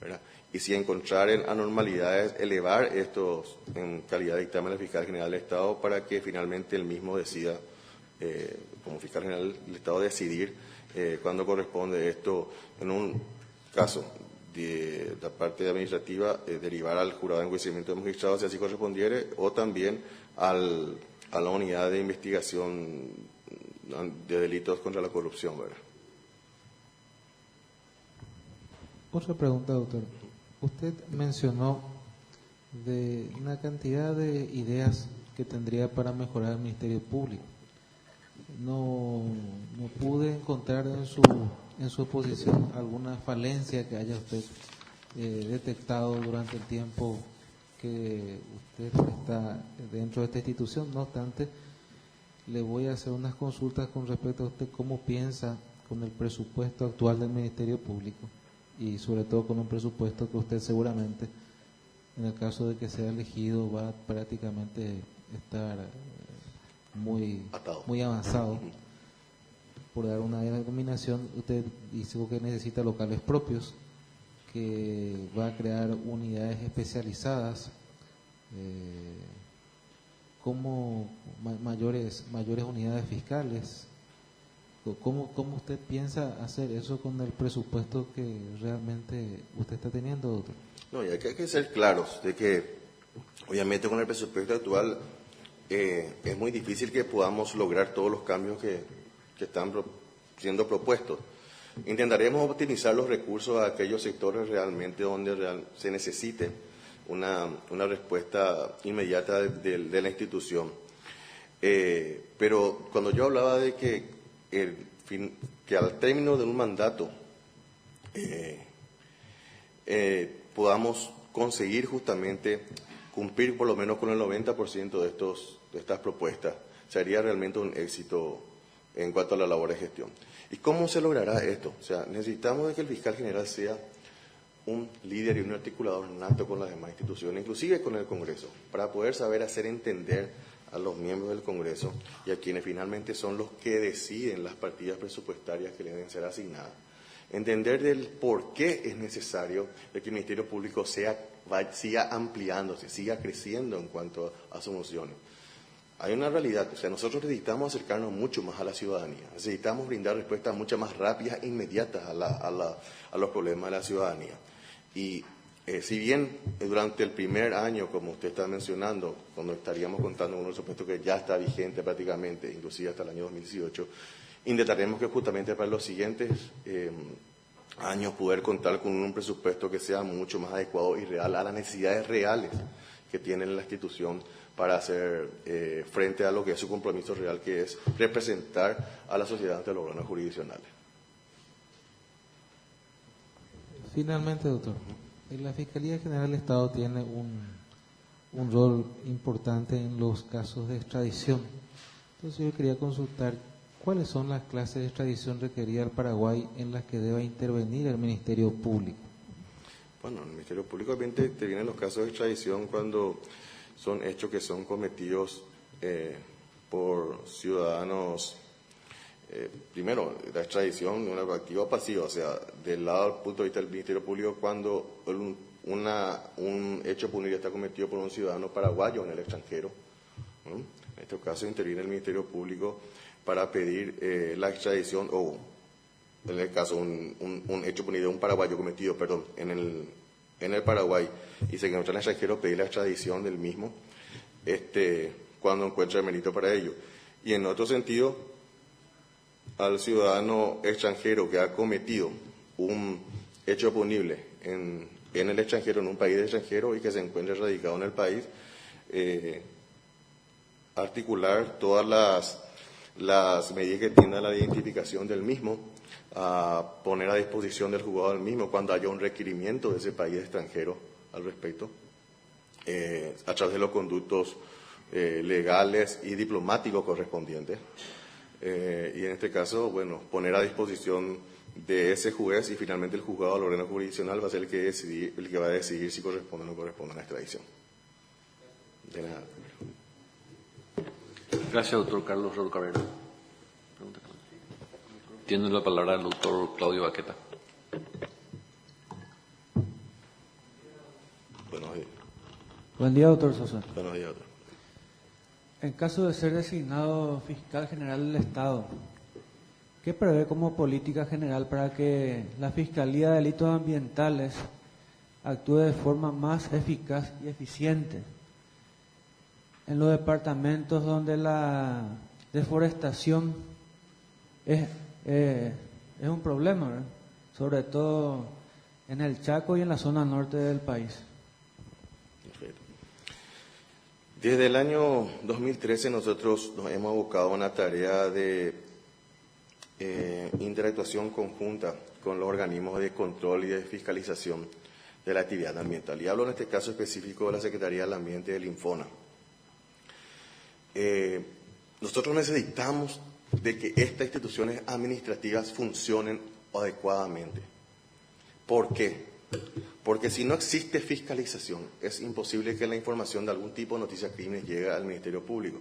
¿verdad? Y si encontraren anormalidades, elevar estos en calidad de dictamen al fiscal general del Estado para que finalmente él mismo decida, como fiscal general del Estado, decidir cuándo corresponde esto, en un caso de la parte administrativa, derivar al jurado de enjuiciamiento de magistrados si así correspondiere, o también a la unidad de investigación de delitos contra la corrupción, ¿verdad?
Otra pregunta, doctor. Usted mencionó de una cantidad de ideas que tendría para mejorar el Ministerio Público. No pude encontrar en su exposición alguna falencia que haya usted detectado durante el tiempo que usted está dentro de esta institución. No obstante, le voy a hacer unas consultas con respecto a usted cómo piensa con el presupuesto actual del Ministerio Público y sobre todo con un presupuesto que usted seguramente, en el caso de que sea elegido, va a prácticamente estar muy avanzado. Por dar una denominación, usted dice que necesita locales propios, que va a crear unidades especializadas, como mayores unidades fiscales, ¿Cómo usted piensa hacer eso con el presupuesto que realmente usted está teniendo, doctor?
No, y hay que ser claros de que, obviamente, con el presupuesto actual es muy difícil que podamos lograr todos los cambios que están siendo propuestos. Intentaremos optimizar los recursos a aquellos sectores realmente donde se necesite una respuesta inmediata de la institución. Pero cuando yo hablaba de que al término de un mandato podamos conseguir justamente cumplir por lo menos con el 90% de estas propuestas, sería realmente un éxito en cuanto a la labor de gestión. ¿Y cómo se logrará esto? O sea, necesitamos de que el fiscal general sea un líder y un articulador nato con las demás instituciones, inclusive con el Congreso, para poder saber hacer entender a los miembros del Congreso y a quienes finalmente son los que deciden las partidas presupuestarias que le deben ser asignadas. Entender del por qué es necesario que el Ministerio Público siga ampliándose, siga creciendo en cuanto a sus funciones. Hay una realidad, o sea, nosotros necesitamos acercarnos mucho más a la ciudadanía, necesitamos brindar respuestas mucho más rápidas e inmediatas a los problemas de la ciudadanía. Y si bien durante el primer año, como usted está mencionando, cuando estaríamos contando con un presupuesto que ya está vigente prácticamente, inclusive hasta el año 2018, intentaremos que justamente para los siguientes años poder contar con un presupuesto que sea mucho más adecuado y real a las necesidades reales que tiene la institución para hacer frente a lo que es su compromiso real, que es representar a la sociedad ante los órganos jurisdiccionales.
Finalmente, doctor, la Fiscalía General del Estado tiene un rol importante en los casos de extradición. Entonces yo quería consultar cuáles son las clases de extradición requeridas al Paraguay en las que deba intervenir el Ministerio Público.
Bueno, el Ministerio Público obviamente interviene en los casos de extradición cuando son hechos que son cometidos por ciudadanos. Primero, la extradición de una activa o pasiva, o sea, del lado del punto de vista del Ministerio Público, cuando un hecho punible está cometido por un ciudadano paraguayo en el extranjero. En este caso interviene el Ministerio Público para pedir la extradición, o en el caso un hecho punible de un paraguayo cometido, en el Paraguay y se encuentra en el extranjero, pedir la extradición del mismo cuando encuentra el mérito para ello. Y en otro sentido, al ciudadano extranjero que ha cometido un hecho punible en el extranjero, en un país extranjero y que se encuentre radicado en el país, articular todas las medidas que tiendan a la identificación del mismo, a poner a disposición del juzgado del mismo cuando haya un requerimiento de ese país extranjero al respecto, a través de los conductos legales y diplomáticos correspondientes. Y en este caso, bueno, poner a disposición de ese juez y finalmente el juzgado del órgano jurisdiccional va a ser el que va a decidir si corresponde o no corresponde a la extradición. De nada.
Gracias, doctor Carlos Raúl Cabrera. Tiene la palabra el doctor Claudio Baqueta.
Buenos días.
Buen día, doctor Sosa.
Buenos días, doctor.
En caso de ser designado fiscal general del Estado, ¿qué prevé como política general para que la Fiscalía de Delitos Ambientales actúe de forma más eficaz y eficiente en los departamentos donde la deforestación es un problema, ¿verdad? Sobre todo en el Chaco y en la zona norte del país?
Perfecto. Desde el año 2013 nosotros nos hemos abocado a una tarea de interactuación conjunta con los organismos de control y de fiscalización de la actividad ambiental. Y hablo en este caso específico de la Secretaría del Ambiente del Infona. Nosotros necesitamos de que estas instituciones administrativas funcionen adecuadamente. ¿Por qué? Porque si no existe fiscalización, es imposible que la información de algún tipo de noticias crímenes llegue al Ministerio Público.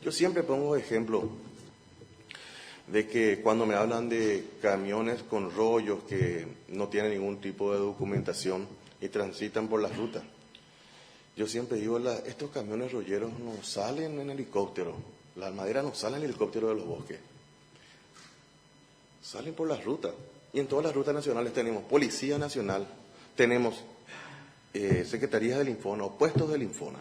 Yo siempre pongo ejemplo de que cuando me hablan de camiones con rollos que no tienen ningún tipo de documentación y transitan por las rutas, yo siempre digo, estos camiones rolleros no salen en helicóptero, la madera no sale en helicóptero de los bosques. salen por las rutas. Y en todas las rutas nacionales tenemos Policía Nacional, tenemos Secretarías del Infona o puestos del Infona,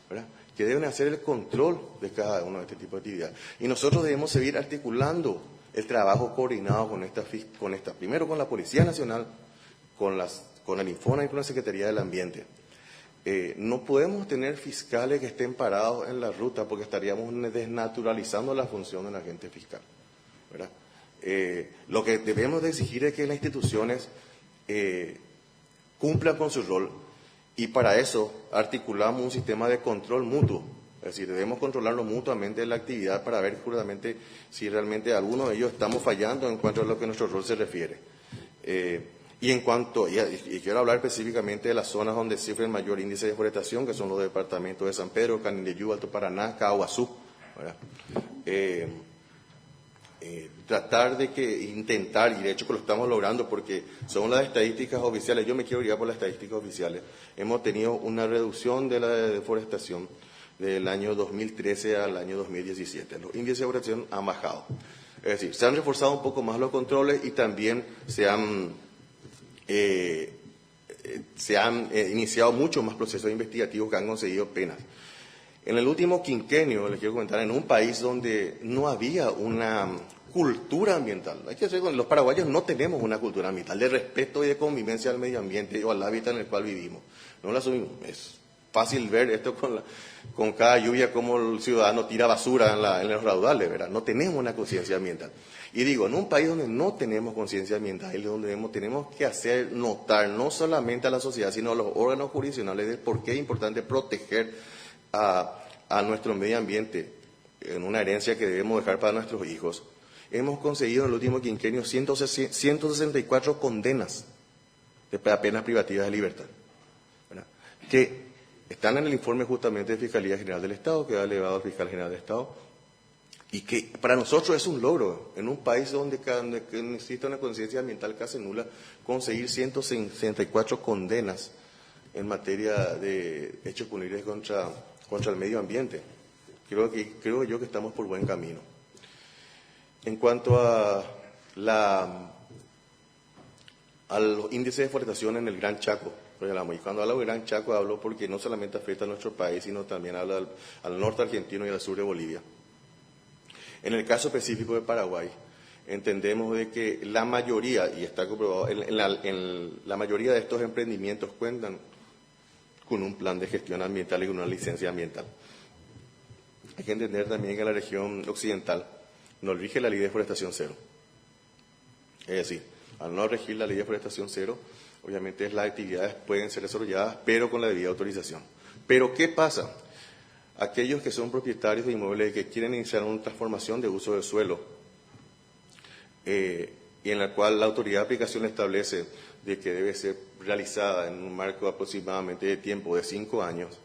¿verdad?, que deben hacer el control de cada uno de este tipo de actividades. Y nosotros debemos seguir articulando el trabajo coordinado primero con la Policía Nacional, con el Infona y con la Secretaría del Ambiente. No podemos tener fiscales que estén parados en la ruta porque estaríamos desnaturalizando la función del agente fiscal, ¿verdad? Lo que debemos de exigir es que las instituciones cumplan con su rol, y para eso articulamos un sistema de control mutuo. Es decir, debemos controlarlo mutuamente la actividad para ver justamente si realmente alguno de ellos estamos fallando en cuanto a lo que nuestro rol se refiere. Y quiero hablar específicamente de las zonas donde sufre el mayor índice de deforestación, que son los departamentos de San Pedro, Canindeyú, Alto Paraná, Caguazú, ¿verdad? Tratar de intentar, y de hecho que lo estamos logrando porque son las estadísticas oficiales, yo me quiero guiar por las estadísticas oficiales, hemos tenido una reducción de la deforestación del año 2013 al año 2017. Los índices de deforestación han bajado. Es decir, se han reforzado un poco más los controles y también se han iniciado muchos más procesos investigativos que han conseguido penas. En el último quinquenio, les quiero comentar, en un país donde no había una cultura ambiental, hay que decir, los paraguayos no tenemos una cultura ambiental de respeto y de convivencia al medio ambiente o al hábitat en el cual vivimos. No la asumimos. Es fácil ver esto con cada lluvia como el ciudadano tira basura en los raudales, ¿verdad? No tenemos una conciencia ambiental. Y digo, en un país donde no tenemos conciencia ambiental, y donde tenemos que hacer notar no solamente a la sociedad, sino a los órganos jurisdiccionales de por qué es importante proteger a nuestro medio ambiente en una herencia que debemos dejar para nuestros hijos. Hemos conseguido en el último quinquenio 164 condenas de penas privativas de libertad, ¿verdad?, que están en el informe justamente de Fiscalía General del Estado, que ha elevado al Fiscal General del Estado, y que para nosotros es un logro, en un país donde existe una conciencia ambiental casi nula, conseguir 164 condenas en materia de hechos punibles contra el medio ambiente. Creo yo que estamos por buen camino. En cuanto a los índices de deforestación en el Gran Chaco, y cuando hablo del Gran Chaco hablo porque no solamente afecta a nuestro país, sino también habla al norte argentino y al sur de Bolivia. En el caso específico de Paraguay, entendemos de que la mayoría, y está comprobado, la mayoría de estos emprendimientos cuentan con un plan de gestión ambiental y con una licencia ambiental. Hay que entender también que la región occidental no rige la ley de deforestación cero. Es decir, al no regir la ley de deforestación cero, obviamente las actividades pueden ser desarrolladas, pero con la debida autorización. Pero ¿qué pasa? Aquellos que son propietarios de inmuebles que quieren iniciar una transformación de uso del suelo, y en la cual la autoridad de aplicación establece de que debe ser realizada en un marco aproximadamente de tiempo de 5 años,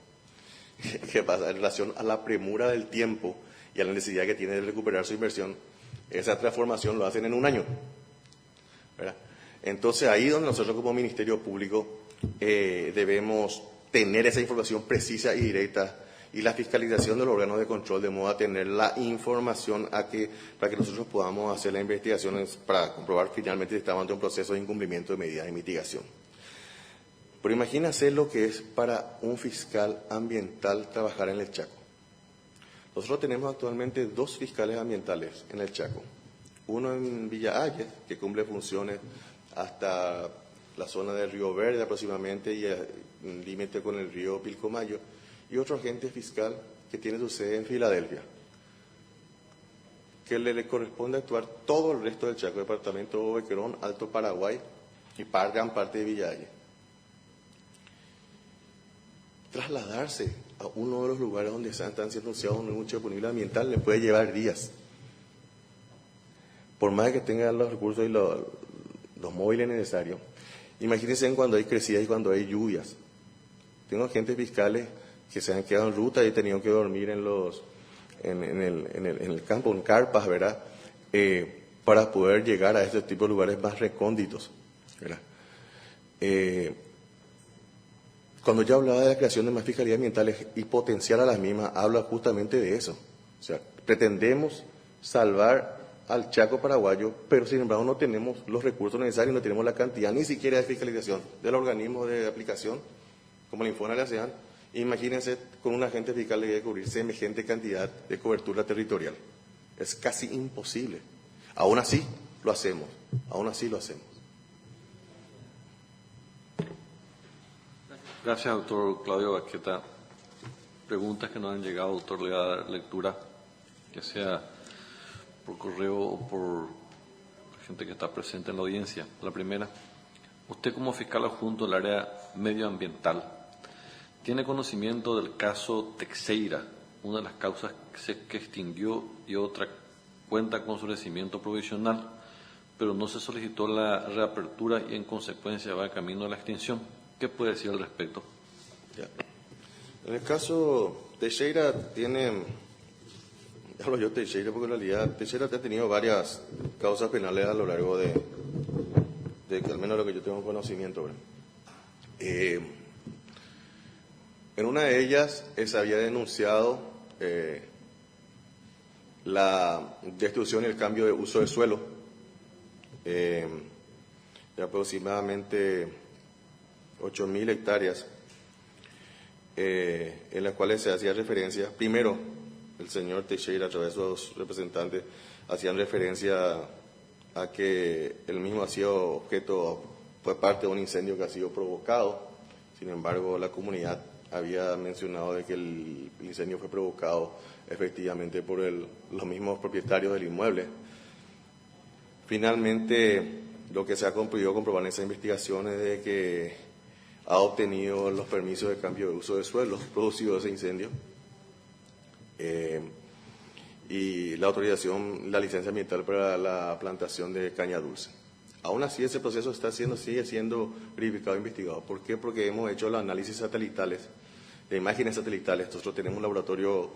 ¿qué pasa? En relación a la premura del tiempo y a la necesidad que tiene de recuperar su inversión, esa transformación lo hacen en 1 año, ¿verdad? Entonces ahí donde nosotros como Ministerio Público debemos tener esa información precisa y directa, y la fiscalización de los órganos de control, de modo a tener la información para que nosotros podamos hacer las investigaciones para comprobar finalmente si estamos ante un proceso de incumplimiento de medidas de mitigación. Pero imagínense lo que es para un fiscal ambiental trabajar en el Chaco. Nosotros tenemos actualmente 2 fiscales ambientales en el Chaco. Uno en Villa Ayes, que cumple funciones hasta la zona del Río Verde aproximadamente y el límite con el río Pilcomayo, y otro agente fiscal que tiene su sede en Filadelfia, que le corresponde actuar todo el resto del Chaco, departamento de Boquerón, Alto Paraguay y gran parte de Villa Ayes. Trasladarse a uno de los lugares donde están siendo anunciados un hecho punible ambiental le puede llevar días. Por más que tengan los recursos y los móviles necesarios. Imagínense en cuando hay crecidas y cuando hay lluvias. Tengo agentes fiscales que se han quedado en ruta y han tenido que dormir en el campo, en carpas, ¿verdad? Para poder llegar a este tipo de lugares más recónditos, ¿verdad? Cuando yo hablaba de la creación de más fiscalías ambientales y potenciar a las mismas, habla justamente de eso. O sea, pretendemos salvar al Chaco paraguayo, pero sin embargo no tenemos los recursos necesarios, no tenemos la cantidad ni siquiera de fiscalización de los organismos de aplicación, como la Infona y la ASEAN. Imagínense con un agente fiscal que debe cubrir semejante cantidad de cobertura territorial. Es casi imposible. Aún así lo hacemos, aún así lo hacemos.
Gracias, doctor Claudio Baqueta. Preguntas que nos han llegado, doctor, le voy a dar lectura, ya sea por correo o por gente que está presente en la audiencia. La primera, usted como fiscal adjunto del área medioambiental, ¿tiene conocimiento del caso Teixeira, una de las causas que extinguió y otra cuenta con su vencimiento provisional, pero no se solicitó la reapertura y en consecuencia va camino a la extinción? ¿Qué puede decir al respecto?
Ya. En el caso Teixeira hablo yo Teixeira porque en realidad Teixeira ha tenido varias causas penales a lo largo de al menos lo que yo tengo conocimiento. En una de ellas se había denunciado la destrucción y el cambio de uso de suelo de aproximadamente 8.000 hectáreas, en las cuales se hacía referencia, primero, el señor Teixeira, a través de sus representantes, hacían referencia a que el mismo ha sido fue parte de un incendio que ha sido provocado. Sin embargo, la comunidad había mencionado de que el incendio fue provocado efectivamente por los mismos propietarios del inmueble. Finalmente, lo que se ha podido comprobar en esas investigaciones es de que ha obtenido los permisos de cambio de uso de suelo producido ese incendio y la autorización, la licencia ambiental para la plantación de caña dulce. Aún así, ese proceso sigue siendo verificado e investigado. ¿Por qué? Porque hemos hecho los análisis satelitales, de imágenes satelitales. Nosotros tenemos un laboratorio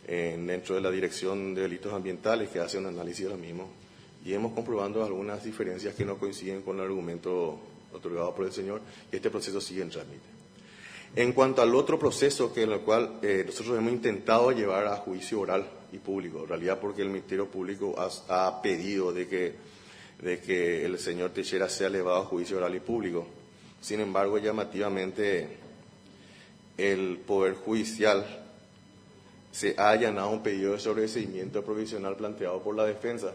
dentro de la Dirección de Delitos Ambientales que hace un análisis de lo mismo y hemos comprobado algunas diferencias que no coinciden con el argumento otorgado por el señor, y este proceso sigue en trámite. En cuanto al otro proceso en el cual nosotros hemos intentado llevar a juicio oral y público, en realidad porque el Ministerio Público ha pedido de que el señor Teixeira sea elevado a juicio oral y público. Sin embargo, llamativamente, el Poder Judicial se ha allanado un pedido de sobreseimiento provisional planteado por la defensa,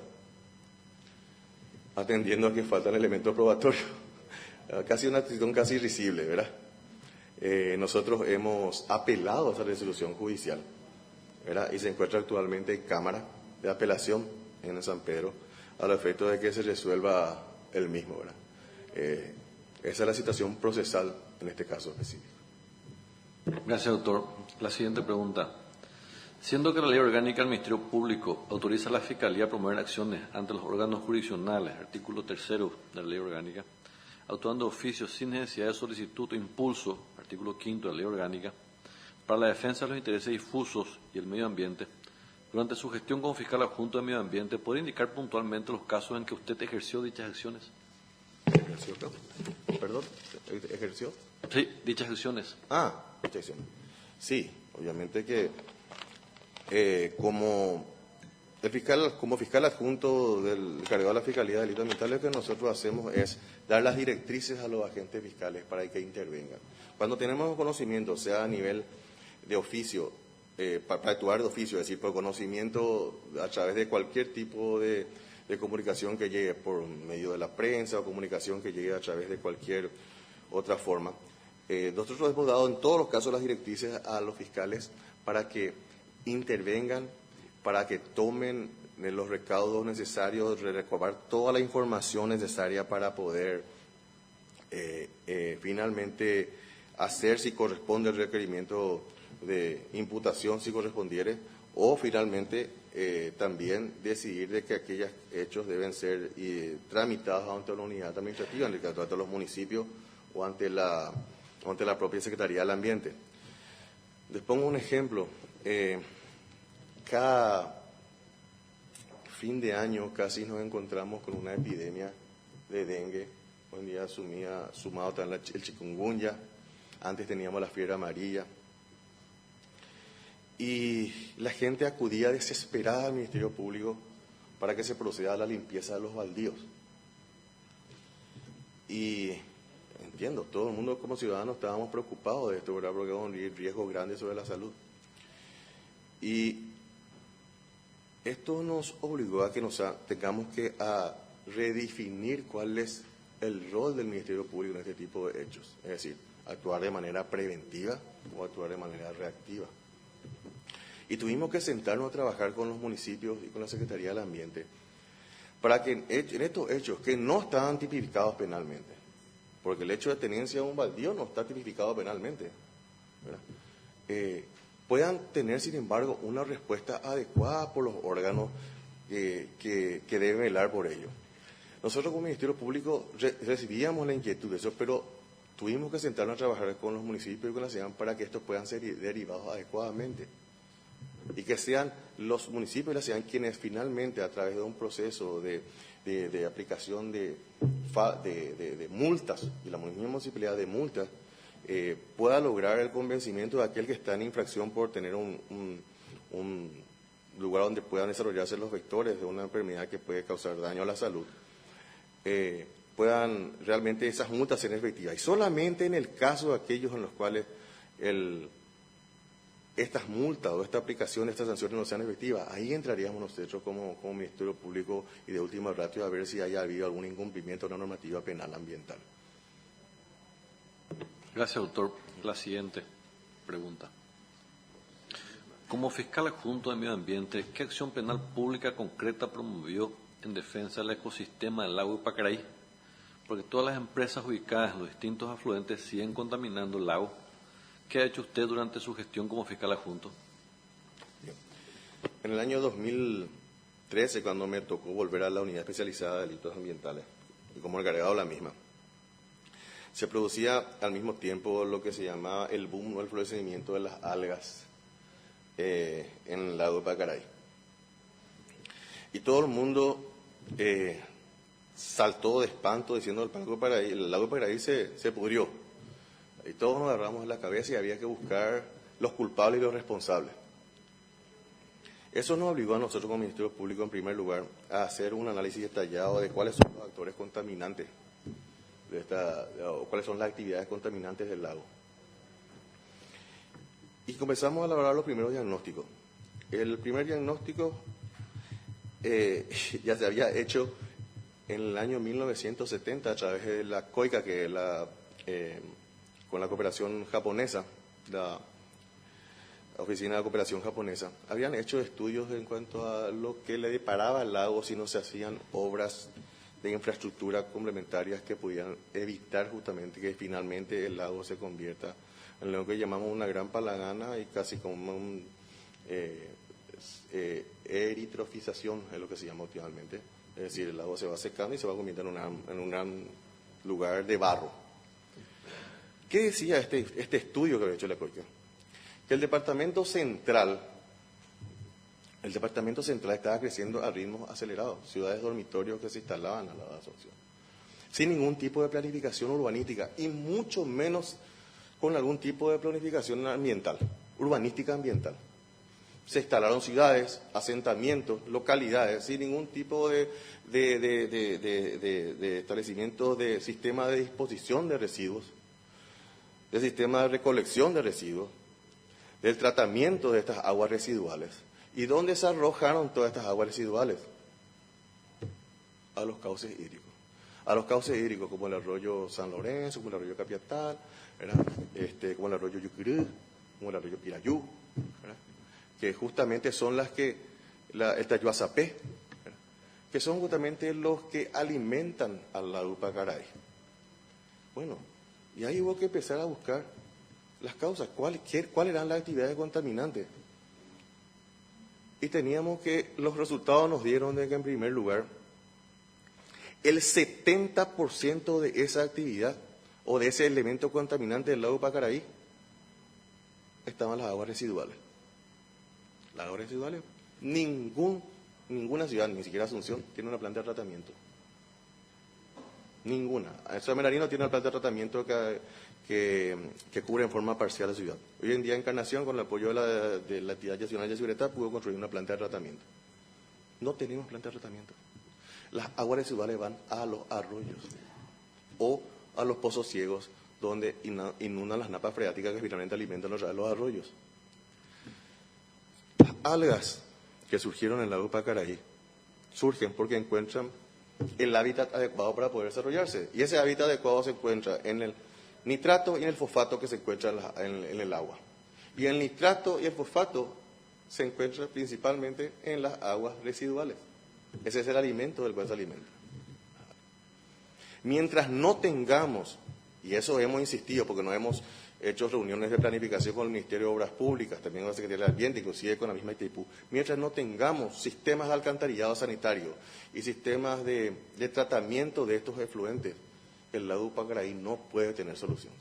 atendiendo a que faltan elementos probatorios. Casi una actitud casi risible, ¿verdad? Nosotros hemos apelado a esa resolución judicial, ¿verdad? Y se encuentra actualmente en Cámara de Apelación en San Pedro, al efecto de que se resuelva el mismo, ¿verdad? Esa es la situación procesal en este caso específico.
Gracias, doctor. La siguiente pregunta. Siendo que la ley orgánica del Ministerio Público autoriza a la Fiscalía a promover acciones ante los órganos jurisdiccionales, artículo 3 de la ley orgánica, actuando de oficio sin necesidad de solicitud o impulso, artículo 5 de la ley orgánica, para la defensa de los intereses difusos y el medio ambiente, durante su gestión como fiscal adjunto de medio ambiente, ¿puede indicar puntualmente los casos en que usted ejerció dichas acciones?
¿Ejerció? ¿Perdón? ¿Ejerció?
Sí, dichas acciones.
Dichas acciones. Sí, obviamente que como fiscal adjunto del encargado de la Fiscalía de Delitos Ambientales, lo que nosotros hacemos es dar las directrices a los agentes fiscales para que intervengan. Cuando tenemos conocimiento, sea a nivel de oficio, para actuar de oficio, es decir, por conocimiento a través de cualquier tipo de comunicación que llegue por medio de la prensa o comunicación que llegue a través de cualquier otra forma, nosotros hemos dado en todos los casos las directrices a los fiscales para que intervengan, para que tomen los recaudos necesarios, recabar toda la información necesaria para poder finalmente hacer, si corresponde, el requerimiento de imputación, si correspondiere, o finalmente también decidir de que aquellos hechos deben ser tramitados ante la unidad administrativa, en el caso de los municipios o ante la propia Secretaría del Ambiente. Les pongo un ejemplo. Cada fin de año casi nos encontramos con una epidemia de dengue. Hoy en día sumado también el chikungunya. Antes teníamos la fiebre amarilla. Y la gente acudía desesperada al Ministerio Público para que se proceda a la limpieza de los baldíos. Y entiendo, todo el mundo como ciudadanos estábamos preocupados de esto, ¿verdad? Porque es un riesgo grande sobre la salud. Y esto nos obligó a que tengamos que redefinir cuál es el rol del Ministerio Público en este tipo de hechos. Es decir, actuar de manera preventiva o actuar de manera reactiva. Y tuvimos que sentarnos a trabajar con los municipios y con la Secretaría del Ambiente para que en estos hechos que no estaban tipificados penalmente, porque el hecho de tenencia de un baldío no está tipificado penalmente, ¿verdad? Puedan tener, sin embargo, una respuesta adecuada por los órganos que deben velar por ello. Nosotros como Ministerio Público recibíamos la inquietud de eso, pero tuvimos que sentarnos a trabajar con los municipios y con la ciudad para que estos puedan ser derivados adecuadamente. Y que sean los municipios y la ciudad quienes finalmente, a través de un proceso de aplicación de multas, y la misma municipalidad de multas, pueda lograr el convencimiento de aquel que está en infracción por tener un lugar donde puedan desarrollarse los vectores de una enfermedad que puede causar daño a la salud, puedan realmente esas multas ser efectivas. Y solamente en el caso de aquellos en los cuales estas multas o esta aplicación de estas sanciones no sean efectivas, ahí entraríamos nosotros como Ministerio Público y de última ratio a ver si haya habido algún incumplimiento de la normativa penal ambiental.
Gracias, doctor. La siguiente pregunta. Como fiscal adjunto de Medio Ambiente, ¿qué acción penal pública concreta promovió en defensa del ecosistema del lago Ipacaraí? Porque todas las empresas ubicadas en los distintos afluentes siguen contaminando el lago. ¿Qué ha hecho usted durante su gestión como fiscal adjunto?
En el año 2013, cuando me tocó volver a la Unidad Especializada de Delitos Ambientales, y como encargado de la misma, se producía al mismo tiempo lo que se llamaba el boom o el florecimiento de las algas en el lago de Ipacaraí. Y todo el mundo saltó de espanto diciendo el lago de Ipacaraí se pudrió. Y todos nos agarramos en la cabeza y había que buscar los culpables y los responsables. Eso nos obligó a nosotros como Ministerio Público, en primer lugar, a hacer un análisis detallado de cuáles son los actores contaminantes, o cuáles son las actividades contaminantes del lago. Y comenzamos a elaborar los primeros diagnósticos. El primer diagnóstico ya se había hecho en el año 1970 a través de la COICA, que es con la cooperación japonesa, la Oficina de Cooperación Japonesa, habían hecho estudios en cuanto a lo que le deparaba al lago si no se hacían obras de infraestructura complementarias que pudieran evitar justamente que finalmente el lago se convierta en lo que llamamos una gran palangana y casi como una eritrofización, es lo que se llama últimamente. Es decir, el lago se va secando y se va convirtiendo en un gran lugar de barro. ¿Qué decía este estudio que había hecho la COICA? Que el departamento central estaba creciendo a ritmos acelerados, ciudades dormitorios que se instalaban al lado de la asociación, sin ningún tipo de planificación urbanística y mucho menos con algún tipo de planificación ambiental, urbanística ambiental. Se instalaron ciudades, asentamientos, localidades, sin ningún tipo de establecimiento de sistema de disposición de residuos, del sistema de recolección de residuos, del tratamiento de estas aguas residuales. ¿Y dónde se arrojaron todas estas aguas residuales? A los cauces hídricos. A los cauces hídricos como el arroyo San Lorenzo, como el arroyo Capiatal, como el arroyo Yucurú, como el arroyo Pirayú, ¿verdad? Que justamente son las que, el Tayuazapé, que son justamente los que alimentan al lago Ipacaraí. Bueno, y ahí hubo que empezar a buscar las causas, cuáles eran las actividades contaminantes. Y teníamos que, los resultados nos dieron de que en primer lugar, el 70% de esa actividad o de ese elemento contaminante del lago Ipacaraí estaban las aguas residuales. Las aguas residuales, ninguna ciudad, ni siquiera Asunción, tiene una planta de tratamiento. Ninguna. San Bernardino tiene una planta de tratamiento que cubre en forma parcial la ciudad. Hoy en día Encarnación, con el apoyo de la entidad nacional de seguridad, pudo construir una planta de tratamiento. no tenemos planta de tratamiento. Las aguas residuales van a los arroyos o a los pozos ciegos donde inundan las napas freáticas que finalmente alimentan los arroyos. Las algas que surgieron en el lago Pacaraí surgen porque encuentran el hábitat adecuado para poder desarrollarse. Y ese hábitat adecuado se encuentra en el nitrato y en el fosfato que se encuentra en el agua. Y el nitrato y el fosfato se encuentran principalmente en las aguas residuales. Ese es el alimento del cual se alimenta. Mientras no tengamos, y eso hemos insistido porque no hemos hecho reuniones de planificación con el Ministerio de Obras Públicas, también con la Secretaría del Ambiente, inclusive con la misma Itaipú, mientras no tengamos sistemas de alcantarillado sanitario y sistemas de tratamiento de estos efluentes, el lago Pacaraí no puede tener solución.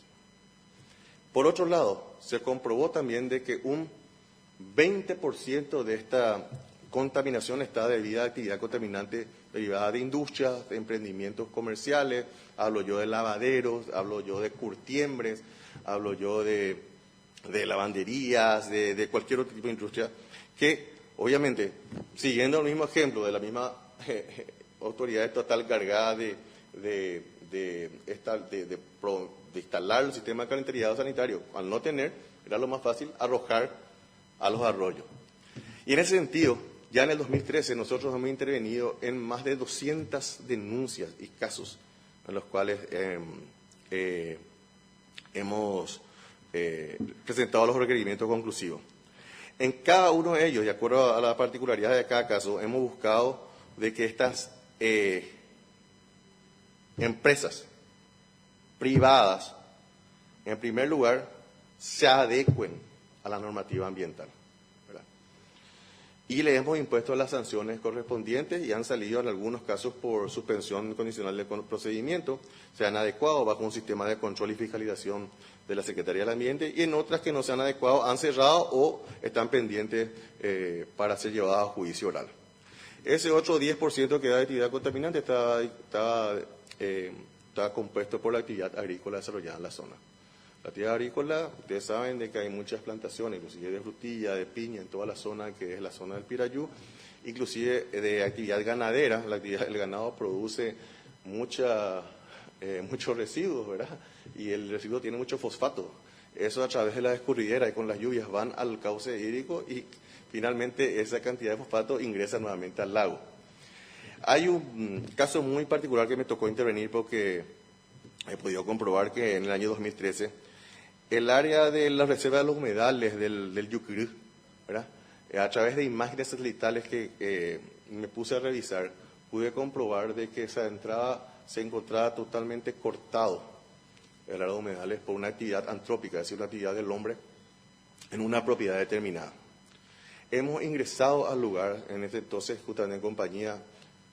Por otro lado, se comprobó también de que un 20% de esta contaminación está debida a actividad contaminante derivada de industrias, de emprendimientos comerciales, hablo yo de lavaderos, hablo yo de curtiembres, hablo yo de lavanderías, de cualquier otro tipo de industria, que obviamente, siguiendo el mismo ejemplo de la misma autoridad estatal cargada de instalar el sistema de alcantarillado sanitario, al no tener, era lo más fácil arrojar a los arroyos. Y en ese sentido, ya en el 2013 nosotros hemos intervenido en más de 200 denuncias y casos en los cuales hemos presentado los requerimientos conclusivos. En cada uno de ellos, de acuerdo a la particularidad de cada caso, hemos buscado de que estas empresas privadas, en primer lugar, se adecuen a la normativa ambiental, ¿verdad? Y le hemos impuesto las sanciones correspondientes y han salido en algunos casos por suspensión condicional de procedimiento, se han adecuado bajo un sistema de control y fiscalización de la Secretaría del Ambiente, y en otras que no se han adecuado han cerrado o están pendientes para ser llevadas a juicio oral. Ese otro 10% que da de actividad contaminante está compuesto por la actividad agrícola desarrollada en la zona. La actividad agrícola, ustedes saben de que hay muchas plantaciones, inclusive de frutilla, de piña, en toda la zona que es la zona del Pirayú, inclusive de actividad ganadera. El ganado produce muchos residuos, ¿verdad? Y el residuo tiene mucho fosfato. Eso a través de la escurridera y con las lluvias van al cauce hídrico y finalmente esa cantidad de fosfato ingresa nuevamente al lago. Hay un caso muy particular que me tocó intervenir porque he podido comprobar que en el año 2013 el área de la reserva de los humedales del Yucurú, ¿verdad? A través de imágenes satelitales que me puse a revisar, pude comprobar de que esa entrada se encontraba totalmente cortado el área de humedales por una actividad antrópica, es decir, una actividad del hombre en una propiedad determinada. Hemos ingresado al lugar en ese entonces, justamente en compañía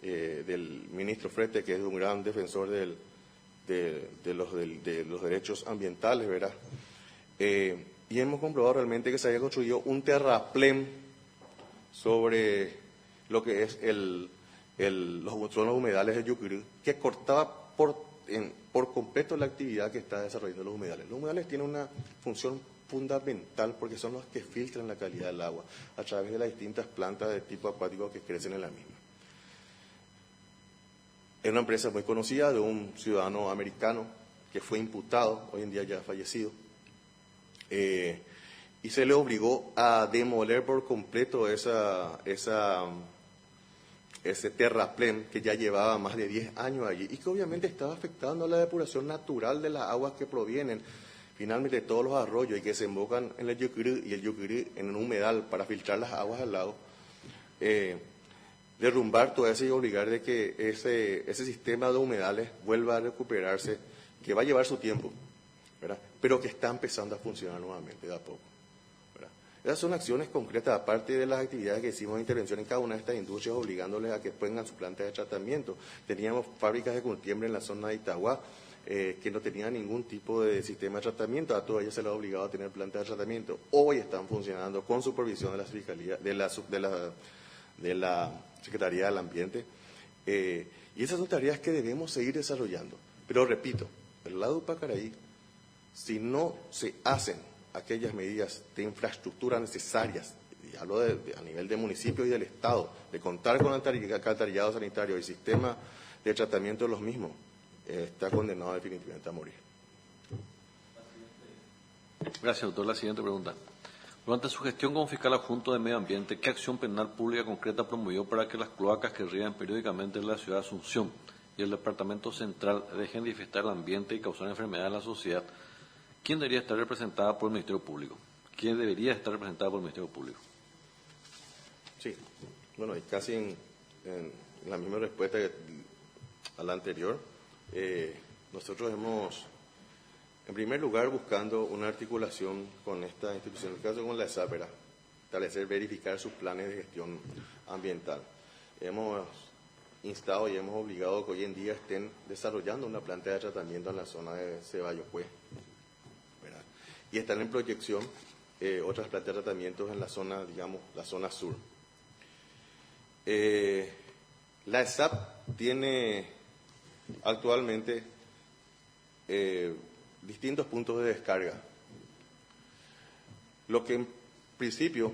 del ministro Frete, que es un gran defensor de los derechos ambientales, ¿verdad? Y hemos comprobado realmente que se había construido un terraplén sobre lo que es los humedales de Yucurú, que cortaba por completo la actividad que está desarrollando los humedales. Los humedales tienen una función fundamental porque son los que filtran la calidad del agua a través de las distintas plantas de tipo acuático que crecen en la misma. Es una empresa muy conocida de un ciudadano americano que fue imputado, hoy en día ya fallecido, y se le obligó a demoler por completo ese terraplén que ya llevaba más de 10 años allí y que obviamente estaba afectando la depuración natural de las aguas que provienen finalmente de todos los arroyos y que se embocan en el Yucurú y el Yucurú en un humedal para filtrar las aguas al lago. Derrumbar todo eso y obligar de que ese sistema de humedales vuelva a recuperarse, que va a llevar su tiempo, ¿verdad? Pero que está empezando a funcionar nuevamente de a poco, ¿verdad? Esas son acciones concretas, aparte de las actividades que hicimos de intervención en cada una de estas industrias, obligándoles a que pongan su planta de tratamiento. Teníamos fábricas de curtiembre en la zona de Itagua que no tenían ningún tipo de sistema de tratamiento, a todas ellas se les ha obligado a tener planta de tratamiento. Hoy están funcionando con supervisión de la Fiscalía, de la Secretaría del Ambiente, y esas son tareas que debemos seguir desarrollando. Pero repito, el lado de Pacaraí, si no se hacen aquellas medidas de infraestructura necesarias y hablo a nivel de municipio y del Estado, de contar con alcantarillado sanitario y sistema de tratamiento de los mismos, está condenado definitivamente a morir.
Gracias, doctor. La siguiente pregunta. Durante su gestión como fiscal adjunto de Medio Ambiente, ¿qué acción penal pública concreta promovió para que las cloacas que riegan periódicamente en la ciudad de Asunción y el Departamento Central dejen de infestar el ambiente y causar enfermedades en la sociedad? ¿Quién debería estar representada por el Ministerio Público? ¿Quién debería estar representada por el Ministerio Público?
Sí, bueno, y casi en la misma respuesta que a la anterior, nosotros hemos, en primer lugar, buscando una articulación con esta institución, en el caso con la ESAP, para establecer, verificar sus planes de gestión ambiental. Hemos instado y hemos obligado que hoy en día estén desarrollando una planta de tratamiento en la zona de Ceballos-Cue, ¿verdad? Y están en proyección otras plantas de tratamiento en la zona, digamos, la zona sur. La ESAP tiene actualmente distintos puntos de descarga. Lo que en principio,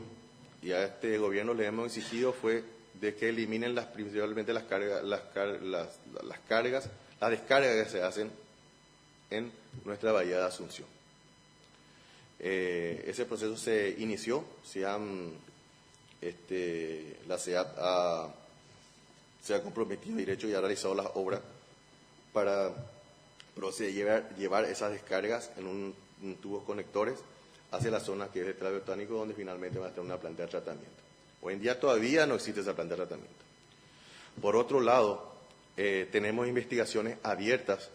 y a este gobierno le hemos exigido, fue de que eliminen principalmente las descargas que se hacen en nuestra bahía de Asunción. Ese proceso se inició, la CEAP se ha comprometido derecho y ha realizado las obras para llevar esas descargas en un tubos conectores hacia la zona que es el Estrado Botánico, donde finalmente va a estar una planta de tratamiento. Hoy en día todavía no existe esa planta de tratamiento. Por otro lado, tenemos investigaciones abiertas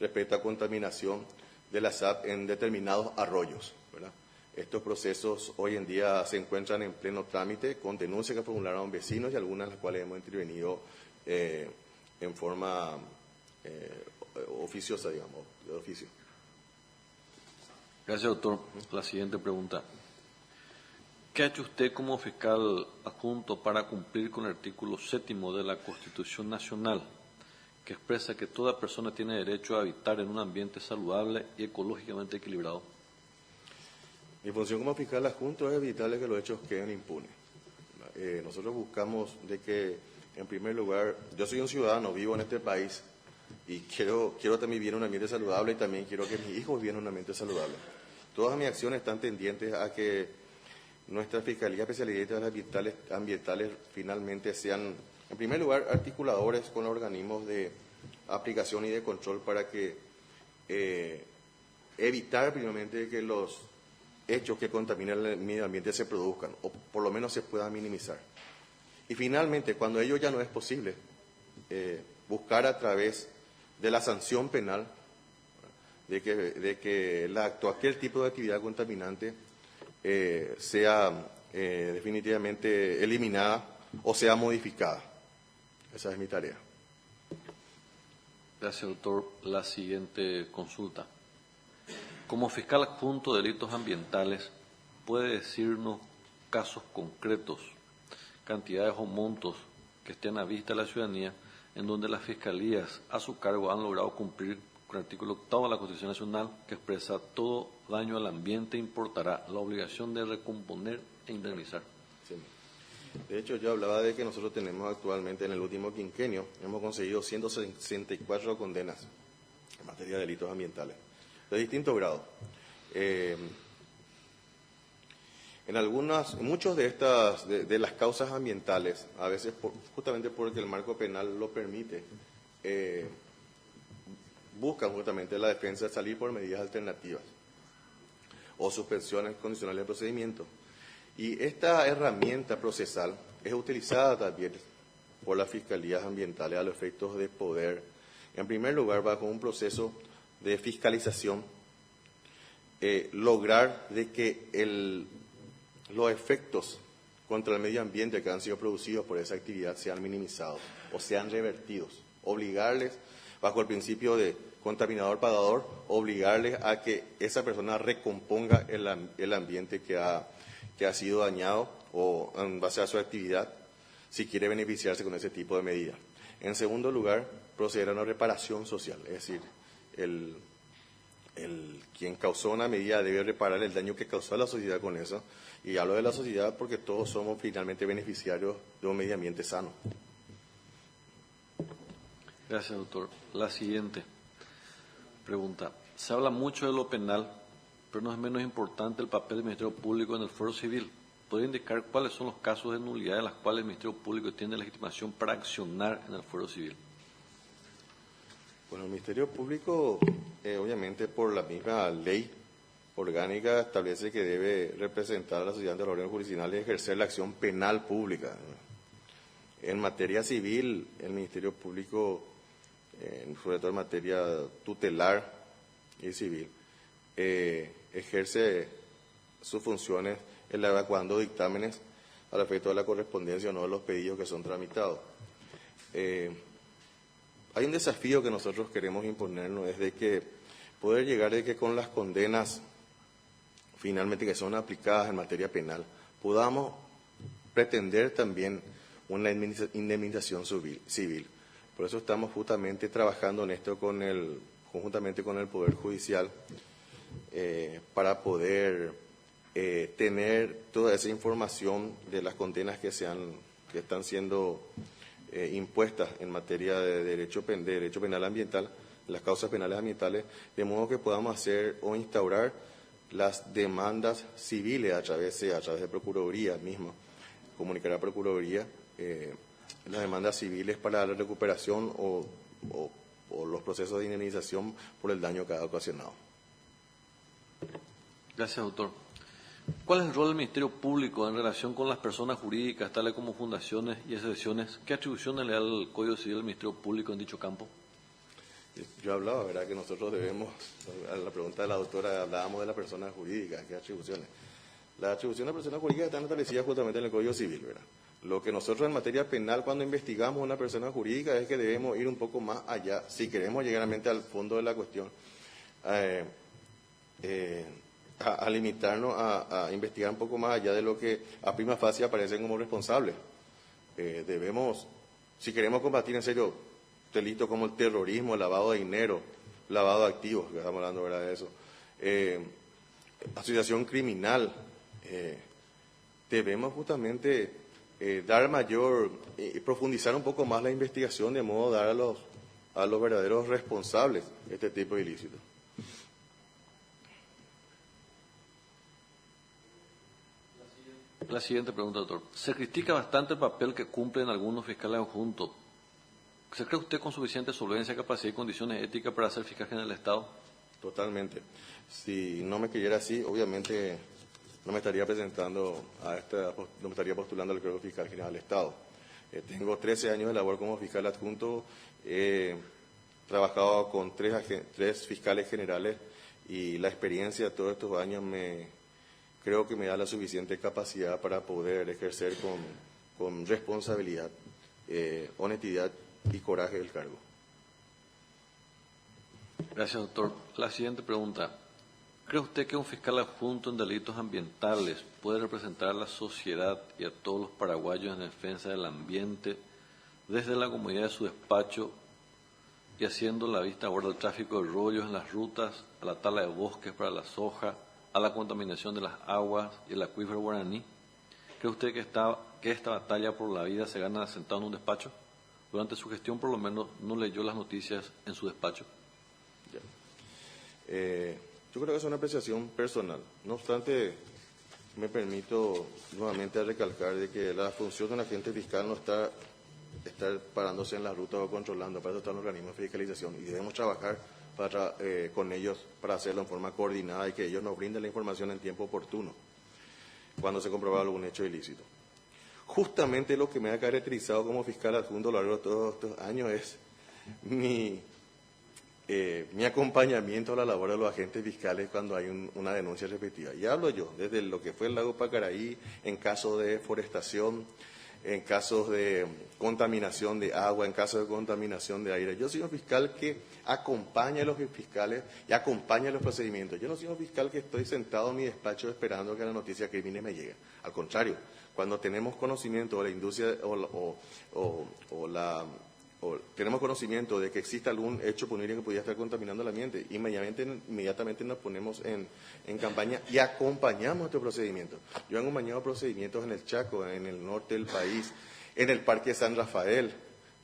respecto a contaminación de la SAP en determinados arroyos, ¿verdad? Estos procesos hoy en día se encuentran en pleno trámite con denuncias que formularon vecinos y algunas de las cuales hemos intervenido en forma oficiosa, digamos, de oficio.
Gracias, doctor. La siguiente pregunta. ¿Qué ha hecho usted como fiscal adjunto para cumplir con el artículo 7º de la Constitución Nacional, que expresa que toda persona tiene derecho a habitar en un ambiente saludable y ecológicamente equilibrado?
Mi función como fiscal adjunto es evitarle que los hechos queden impunes. Nosotros buscamos de que, en primer lugar, yo soy un ciudadano, vivo en este país y quiero también vivir en un ambiente saludable y también quiero que mis hijos vivan en un ambiente saludable. Todas mis acciones están tendientes a que nuestra Fiscalía Especializada Ambientales finalmente sean, en primer lugar, articuladores con organismos de aplicación y de control para que evitar primeramente que los hechos que contaminan el medio ambiente se produzcan, o por lo menos se puedan minimizar. Y finalmente, cuando ello ya no es posible, buscar a través de la sanción penal de que cualquier tipo de actividad contaminante sea definitivamente eliminada o sea modificada. Esa es mi tarea.
Gracias, doctor. La siguiente consulta. Como fiscal adjunto de delitos ambientales, ¿puede decirnos casos concretos, cantidades o montos que estén a vista de la ciudadanía en donde las fiscalías a su cargo han logrado cumplir con el artículo 8º de la Constitución Nacional, que expresa todo daño al ambiente importará la obligación de recomponer e indemnizar?
Sí. De hecho, yo hablaba de que nosotros tenemos actualmente en el último quinquenio, hemos conseguido 164 condenas en materia de delitos ambientales, de distintos grados. Muchos de las causas ambientales, a veces justamente porque el marco penal lo permite, buscan justamente la defensa de salir por medidas alternativas o suspensiones condicionales de procedimiento. Y esta herramienta procesal es utilizada también por las fiscalías ambientales a los efectos de poder, en primer lugar, bajo un proceso de fiscalización, lograr de que los efectos contra el medio ambiente que han sido producidos por esa actividad sean minimizados o sean revertidos, obligarles, bajo el principio de contaminador-pagador, obligarles a que esa persona recomponga el ambiente que ha sido dañado o en base a su actividad, si quiere beneficiarse con ese tipo de medidas. En segundo lugar, proceder a una reparación social, es decir, quien causó una medida debe reparar el daño que causó a la sociedad con eso. Y hablo de la sociedad porque todos somos finalmente beneficiarios de un medio ambiente sano.
Gracias, doctor. La siguiente pregunta. Se habla mucho de lo penal, pero no es menos importante el papel del Ministerio Público en el fuero civil. ¿Podría indicar cuáles son los casos de nulidad en los cuales el Ministerio Público tiene legitimación para accionar en el fuero civil?
Bueno, el Ministerio Público, obviamente por la misma ley orgánica, establece que debe representar a la sociedad ante los órganos jurisdiccionales y ejercer la acción penal pública. En materia civil, el Ministerio Público, sobre todo en materia tutelar y civil, ejerce sus funciones evacuando dictámenes al efecto de la correspondencia o no de los pedidos que son tramitados. Hay un desafío que nosotros queremos imponernos, es de que poder llegar de que con las condenas finalmente que son aplicadas en materia penal, podamos pretender también una indemnización civil. Por eso estamos justamente trabajando en esto conjuntamente con el Poder Judicial, para poder tener toda esa información de las condenas que están siendo impuestas en materia de derecho penal ambiental, las causas penales ambientales, de modo que podamos hacer o instaurar las demandas civiles a través de Procuraduría misma, comunicar a Procuraduría las demandas civiles para la recuperación o los procesos de indemnización por el daño que ha ocasionado.
Gracias, doctor. ¿Cuál es el rol del Ministerio Público en relación con las personas jurídicas, tales como fundaciones y asociaciones? ¿Qué atribuciones le da el Código Civil al Ministerio Público en dicho campo?
Yo hablaba, ¿verdad?, que nosotros debemos, a la pregunta de la doctora, hablábamos de las personas jurídicas, ¿qué atribuciones? Las atribuciones de personas jurídicas están establecidas justamente en el Código Civil, ¿verdad? Lo que nosotros en materia penal, cuando investigamos una persona jurídica, es que debemos ir un poco más allá, si queremos llegar realmente al fondo de la cuestión, a limitarnos a investigar un poco más allá de lo que a prima facie aparecen como responsables. Debemos, si queremos combatir en serio delitos como el terrorismo, el lavado de dinero, lavado de activos, que estamos hablando, ¿verdad?, de eso, asociación criminal, debemos justamente dar mayor, profundizar un poco más la investigación de modo de dar a los verdaderos responsables de este tipo de ilícitos.
La siguiente pregunta, doctor. Se critica bastante el papel que cumplen algunos fiscales adjuntos. ¿Se cree usted con suficiente solvencia, capacidad y condiciones éticas para ser fiscal general del Estado?
Totalmente. Si no me creyera así, obviamente no me estaría presentando no me estaría postulando al cargo de fiscal general del Estado. Tengo 13 años de labor como fiscal adjunto, he trabajado con tres fiscales generales y la experiencia de todos estos años creo que me da la suficiente capacidad para poder ejercer con responsabilidad, honestidad y coraje el cargo.
Gracias, doctor. La siguiente pregunta. ¿Cree usted que un fiscal adjunto en delitos ambientales puede representar a la sociedad y a todos los paraguayos en defensa del ambiente desde la comodidad de su despacho y haciendo la vista gorda al tráfico de rollos en las rutas, a la tala de bosques para la soja, a la contaminación de las aguas y el acuífero guaraní? ¿Cree usted que esta batalla por la vida se gana sentado en un despacho? Durante su gestión, por lo menos, no leyó las noticias en su despacho.
Yo creo que es una apreciación personal. No obstante, me permito nuevamente recalcar de que la función de un agente fiscal no está estar parándose en la ruta o controlando, para eso están los organismos de fiscalización y debemos trabajar con ellos para hacerlo en forma coordinada y que ellos nos brinden la información en tiempo oportuno cuando se comprueba algún hecho ilícito. Justamente lo que me ha caracterizado como fiscal adjunto a lo largo de todos estos años es mi acompañamiento a la labor de los agentes fiscales cuando hay una denuncia repetida. Y hablo yo, desde lo que fue el lago Pacaraí, en casos de deforestación, en casos de contaminación de agua, en casos de contaminación de aire. Yo soy un fiscal que acompaña a los fiscales y acompaña los procedimientos. Yo no soy un fiscal que estoy sentado en mi despacho esperando que la noticia de crímenes me llegue. Al contrario, cuando tenemos conocimiento de la industria o o tenemos conocimiento de que existe algún hecho punible que pudiera estar contaminando el ambiente, inmediatamente nos ponemos en campaña y acompañamos este procedimiento. Yo he acompañado procedimientos en el Chaco, en el norte del país, en el Parque San Rafael.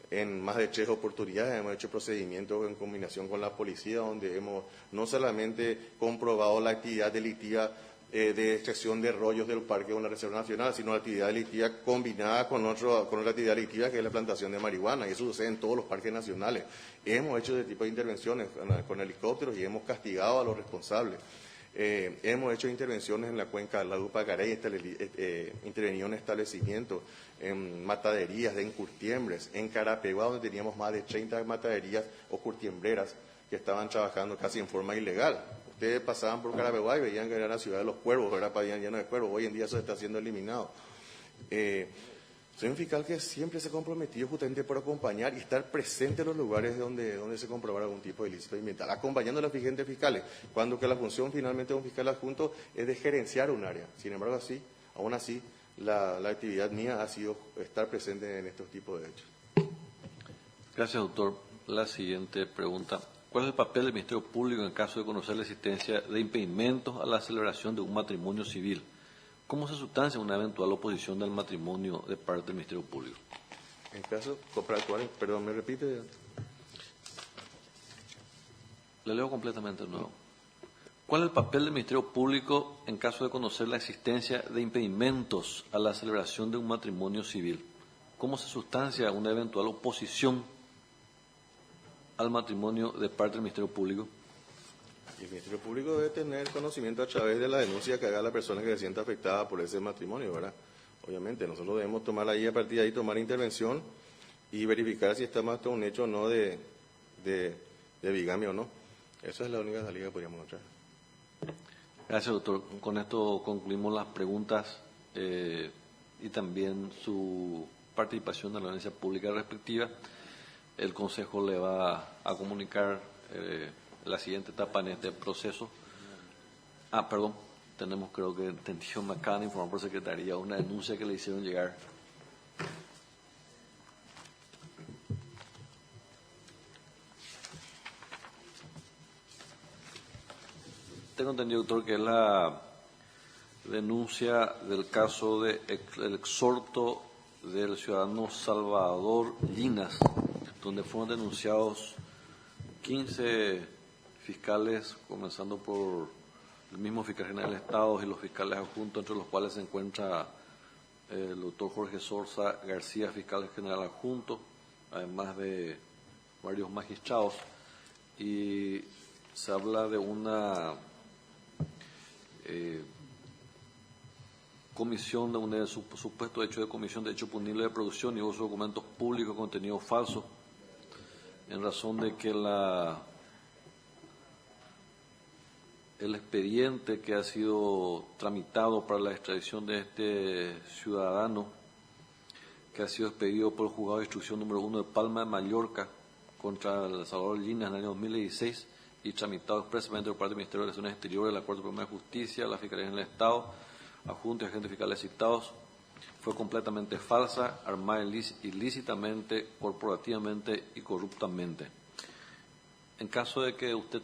En más de 3 oportunidades hemos hecho procedimientos en combinación con la policía, donde hemos no solamente comprobado la actividad delictiva de extracción de rollos del parque o una reserva nacional, sino la actividad delictiva combinada con otra actividad delictiva que es la plantación de marihuana, y eso sucede en todos los parques nacionales. Hemos hecho ese tipo de intervenciones con helicópteros y hemos castigado a los responsables. Hemos hecho intervenciones en la cuenca del lago Pacarey, intervenido en establecimientos, en mataderías, en curtiembres, en Carapeguá, donde teníamos más de 30 mataderías o curtiembreras que estaban trabajando casi en forma ilegal. Ustedes pasaban por Carapeguá y veían que era la ciudad de los cuervos, era para lleno de cuervos. Hoy en día eso está siendo eliminado. Soy un fiscal que siempre se ha comprometido justamente por acompañar y estar presente en los lugares donde se comprobara algún tipo de ilícito ambiental, acompañando a los vigentes fiscales, cuando que la función finalmente de un fiscal adjunto es de gerenciar un área. Sin embargo, aún así, la actividad mía ha sido estar presente en estos tipos de hechos.
Gracias, doctor. La siguiente pregunta. ¿Cuál es el papel del Ministerio Público en caso de conocer la existencia de impedimentos a la celebración de un matrimonio civil? ¿Cómo se sustancia una eventual oposición del matrimonio de parte del Ministerio Público?
En caso contractual, perdón, ¿me repite?
Le leo completamente de nuevo. ¿Cuál es el papel del Ministerio Público en caso de conocer la existencia de impedimentos a la celebración de un matrimonio civil? ¿Cómo se sustancia una eventual oposición al matrimonio de parte del Ministerio Público?
Y el Ministerio Público debe tener conocimiento a través de la denuncia que haga la persona que se sienta afectada por ese matrimonio, ¿verdad? Obviamente, nosotros debemos tomar ahí, a partir de ahí, tomar intervención y verificar si está más un hecho o no de bigamia o no. Esa es la única salida que podríamos encontrar.
Gracias, doctor. Con esto concluimos las preguntas y también su participación en la audiencia pública respectiva. El Consejo le va a comunicar la siguiente etapa en este proceso. Perdón, tenemos, creo que entendido, me acaban de informar por secretaría una denuncia que le hicieron llegar. Tengo entendido, doctor, que es la denuncia del caso del exhorto del ciudadano Salvador Llinas, donde fueron denunciados 15 fiscales, comenzando por el mismo fiscal general del Estado y los fiscales adjuntos, entre los cuales se encuentra el doctor Jorge Sorza García, fiscal general adjunto, además de varios magistrados, y se habla de una comisión de un supuesto hecho de comisión de hecho punible de producción y uso de documentos públicos con contenido falso, en razón de que el expediente que ha sido tramitado para la extradición de este ciudadano, que ha sido expedido por el Juzgado de Instrucción número 1 de Palma de Mallorca contra el Salvador Llinas en el año 2016 y tramitado expresamente por parte del Ministerio de Relaciones Exteriores, la Corte Suprema de Justicia, la Fiscalía General del Estado, adjuntos y agentes fiscales citados, fue completamente falsa, armada ilícitamente, corporativamente y corruptamente. En caso de que usted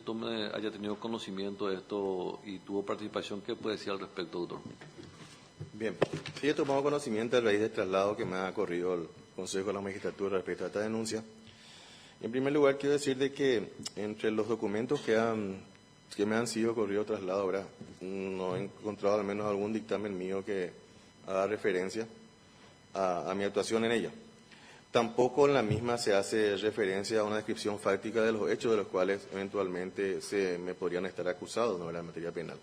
haya tenido conocimiento de esto y tuvo participación, ¿qué puede decir al respecto, doctor?
Bien, sí he tomado conocimiento a raíz del traslado que me ha corrido el Consejo de la Magistratura respecto a esta denuncia. En primer lugar, quiero decir de que entre los documentos que me han sido corrido traslado, ¿verdad? No he encontrado al menos algún dictamen mío que haga referencia a mi actuación en ella. Tampoco en la misma se hace referencia a una descripción fáctica de los hechos de los cuales eventualmente se me podrían estar acusados, ¿no?, en materia penal.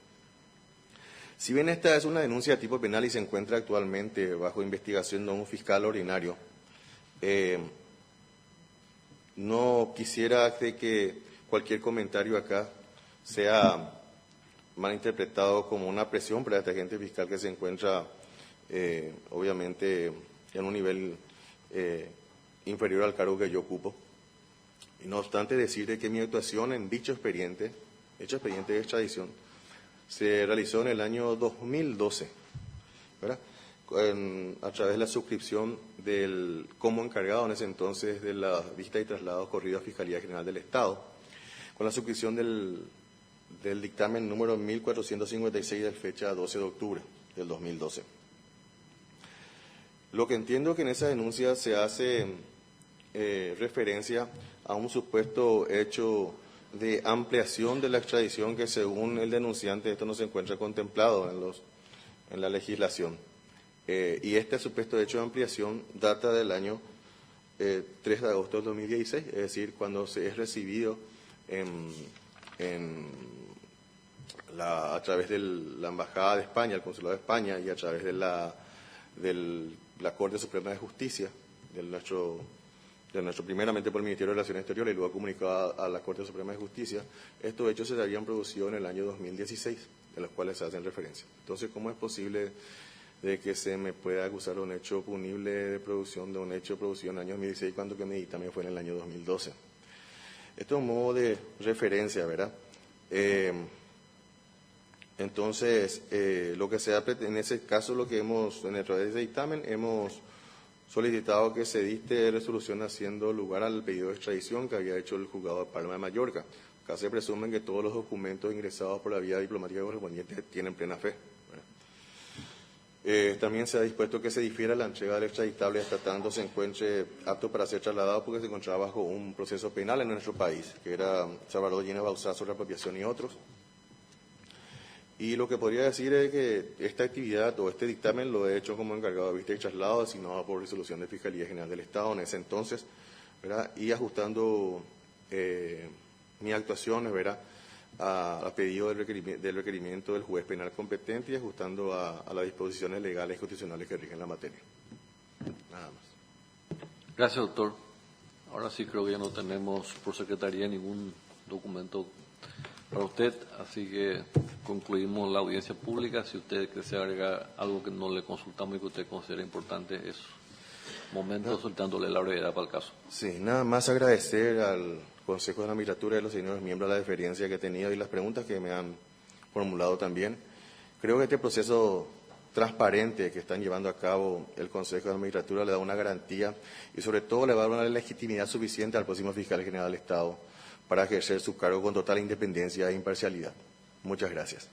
Si bien esta es una denuncia de tipo penal y se encuentra actualmente bajo investigación de un fiscal ordinario, no quisiera que cualquier comentario acá sea malinterpretado como una presión para este agente fiscal que se encuentra, obviamente, en un nivel inferior al cargo que yo ocupo. Y no obstante decir que mi actuación en dicho expediente de extradición, se realizó en el año 2012, ¿verdad? a través de la suscripción del como encargado en ese entonces de la vista y traslado corrido a Fiscalía General del Estado, con la suscripción del dictamen número 1456 de fecha 12 de octubre del 2012. Lo que entiendo que en esa denuncia se hace referencia a un supuesto hecho de ampliación de la extradición que, según el denunciante, esto no se encuentra contemplado en la legislación. Y este supuesto hecho de ampliación data del año 3 de agosto del 2016, es decir, cuando se es recibido a través de la Embajada de España, el Consulado de España, y a través de la Corte Suprema de Justicia, de nuestro primeramente por el Ministerio de Relaciones Exteriores y luego comunicado a la Corte Suprema de Justicia. Estos hechos se habían producido en el año 2016, de los cuales se hacen referencia. Entonces, ¿cómo es posible de que se me pueda acusar de un hecho punible de producción, de un hecho producido en el año 2016, cuando que mi dictamen fue en el año 2012? Esto es un modo de referencia, ¿verdad? Entonces, lo que sea en ese caso, lo que en el través de ese dictamen hemos solicitado que se dicte resolución haciendo lugar al pedido de extradición que había hecho el juzgado de Palma de Mallorca. Acá se presumen que todos los documentos ingresados por la vía diplomática correspondiente tienen plena fe, ¿verdad? También se ha dispuesto que se difiera la entrega del extraditable hasta tanto se encuentre apto para ser trasladado, porque se encontraba bajo un proceso penal en nuestro país, que era Salvador Llena Bauzá sobre apropiación y otros. Y lo que podría decir es que esta actividad o este dictamen lo he hecho como encargado de vista y traslado, designado por resolución de Fiscalía General del Estado en ese entonces, ¿verdad? Y ajustando mis actuaciones, ¿verdad?, a pedido del requerimiento del juez penal competente y ajustando a las disposiciones legales y constitucionales que rigen la materia. Nada más.
Gracias, doctor. Ahora sí creo que ya no tenemos por secretaría ningún documento para usted, así que concluimos la audiencia pública. Si usted desea agregar algo que no le consultamos y que usted considera importante, es momento soltándole la brevedad para el caso.
Sí, nada más agradecer al Consejo de la Magistratura y a los señores miembros la deferencia que he tenido y las preguntas que me han formulado también. Creo que este proceso transparente que están llevando a cabo el Consejo de la Magistratura le da una garantía y sobre todo le va a dar una legitimidad suficiente al próximo fiscal general del Estado para ejercer su cargo con total independencia e imparcialidad. Muchas gracias.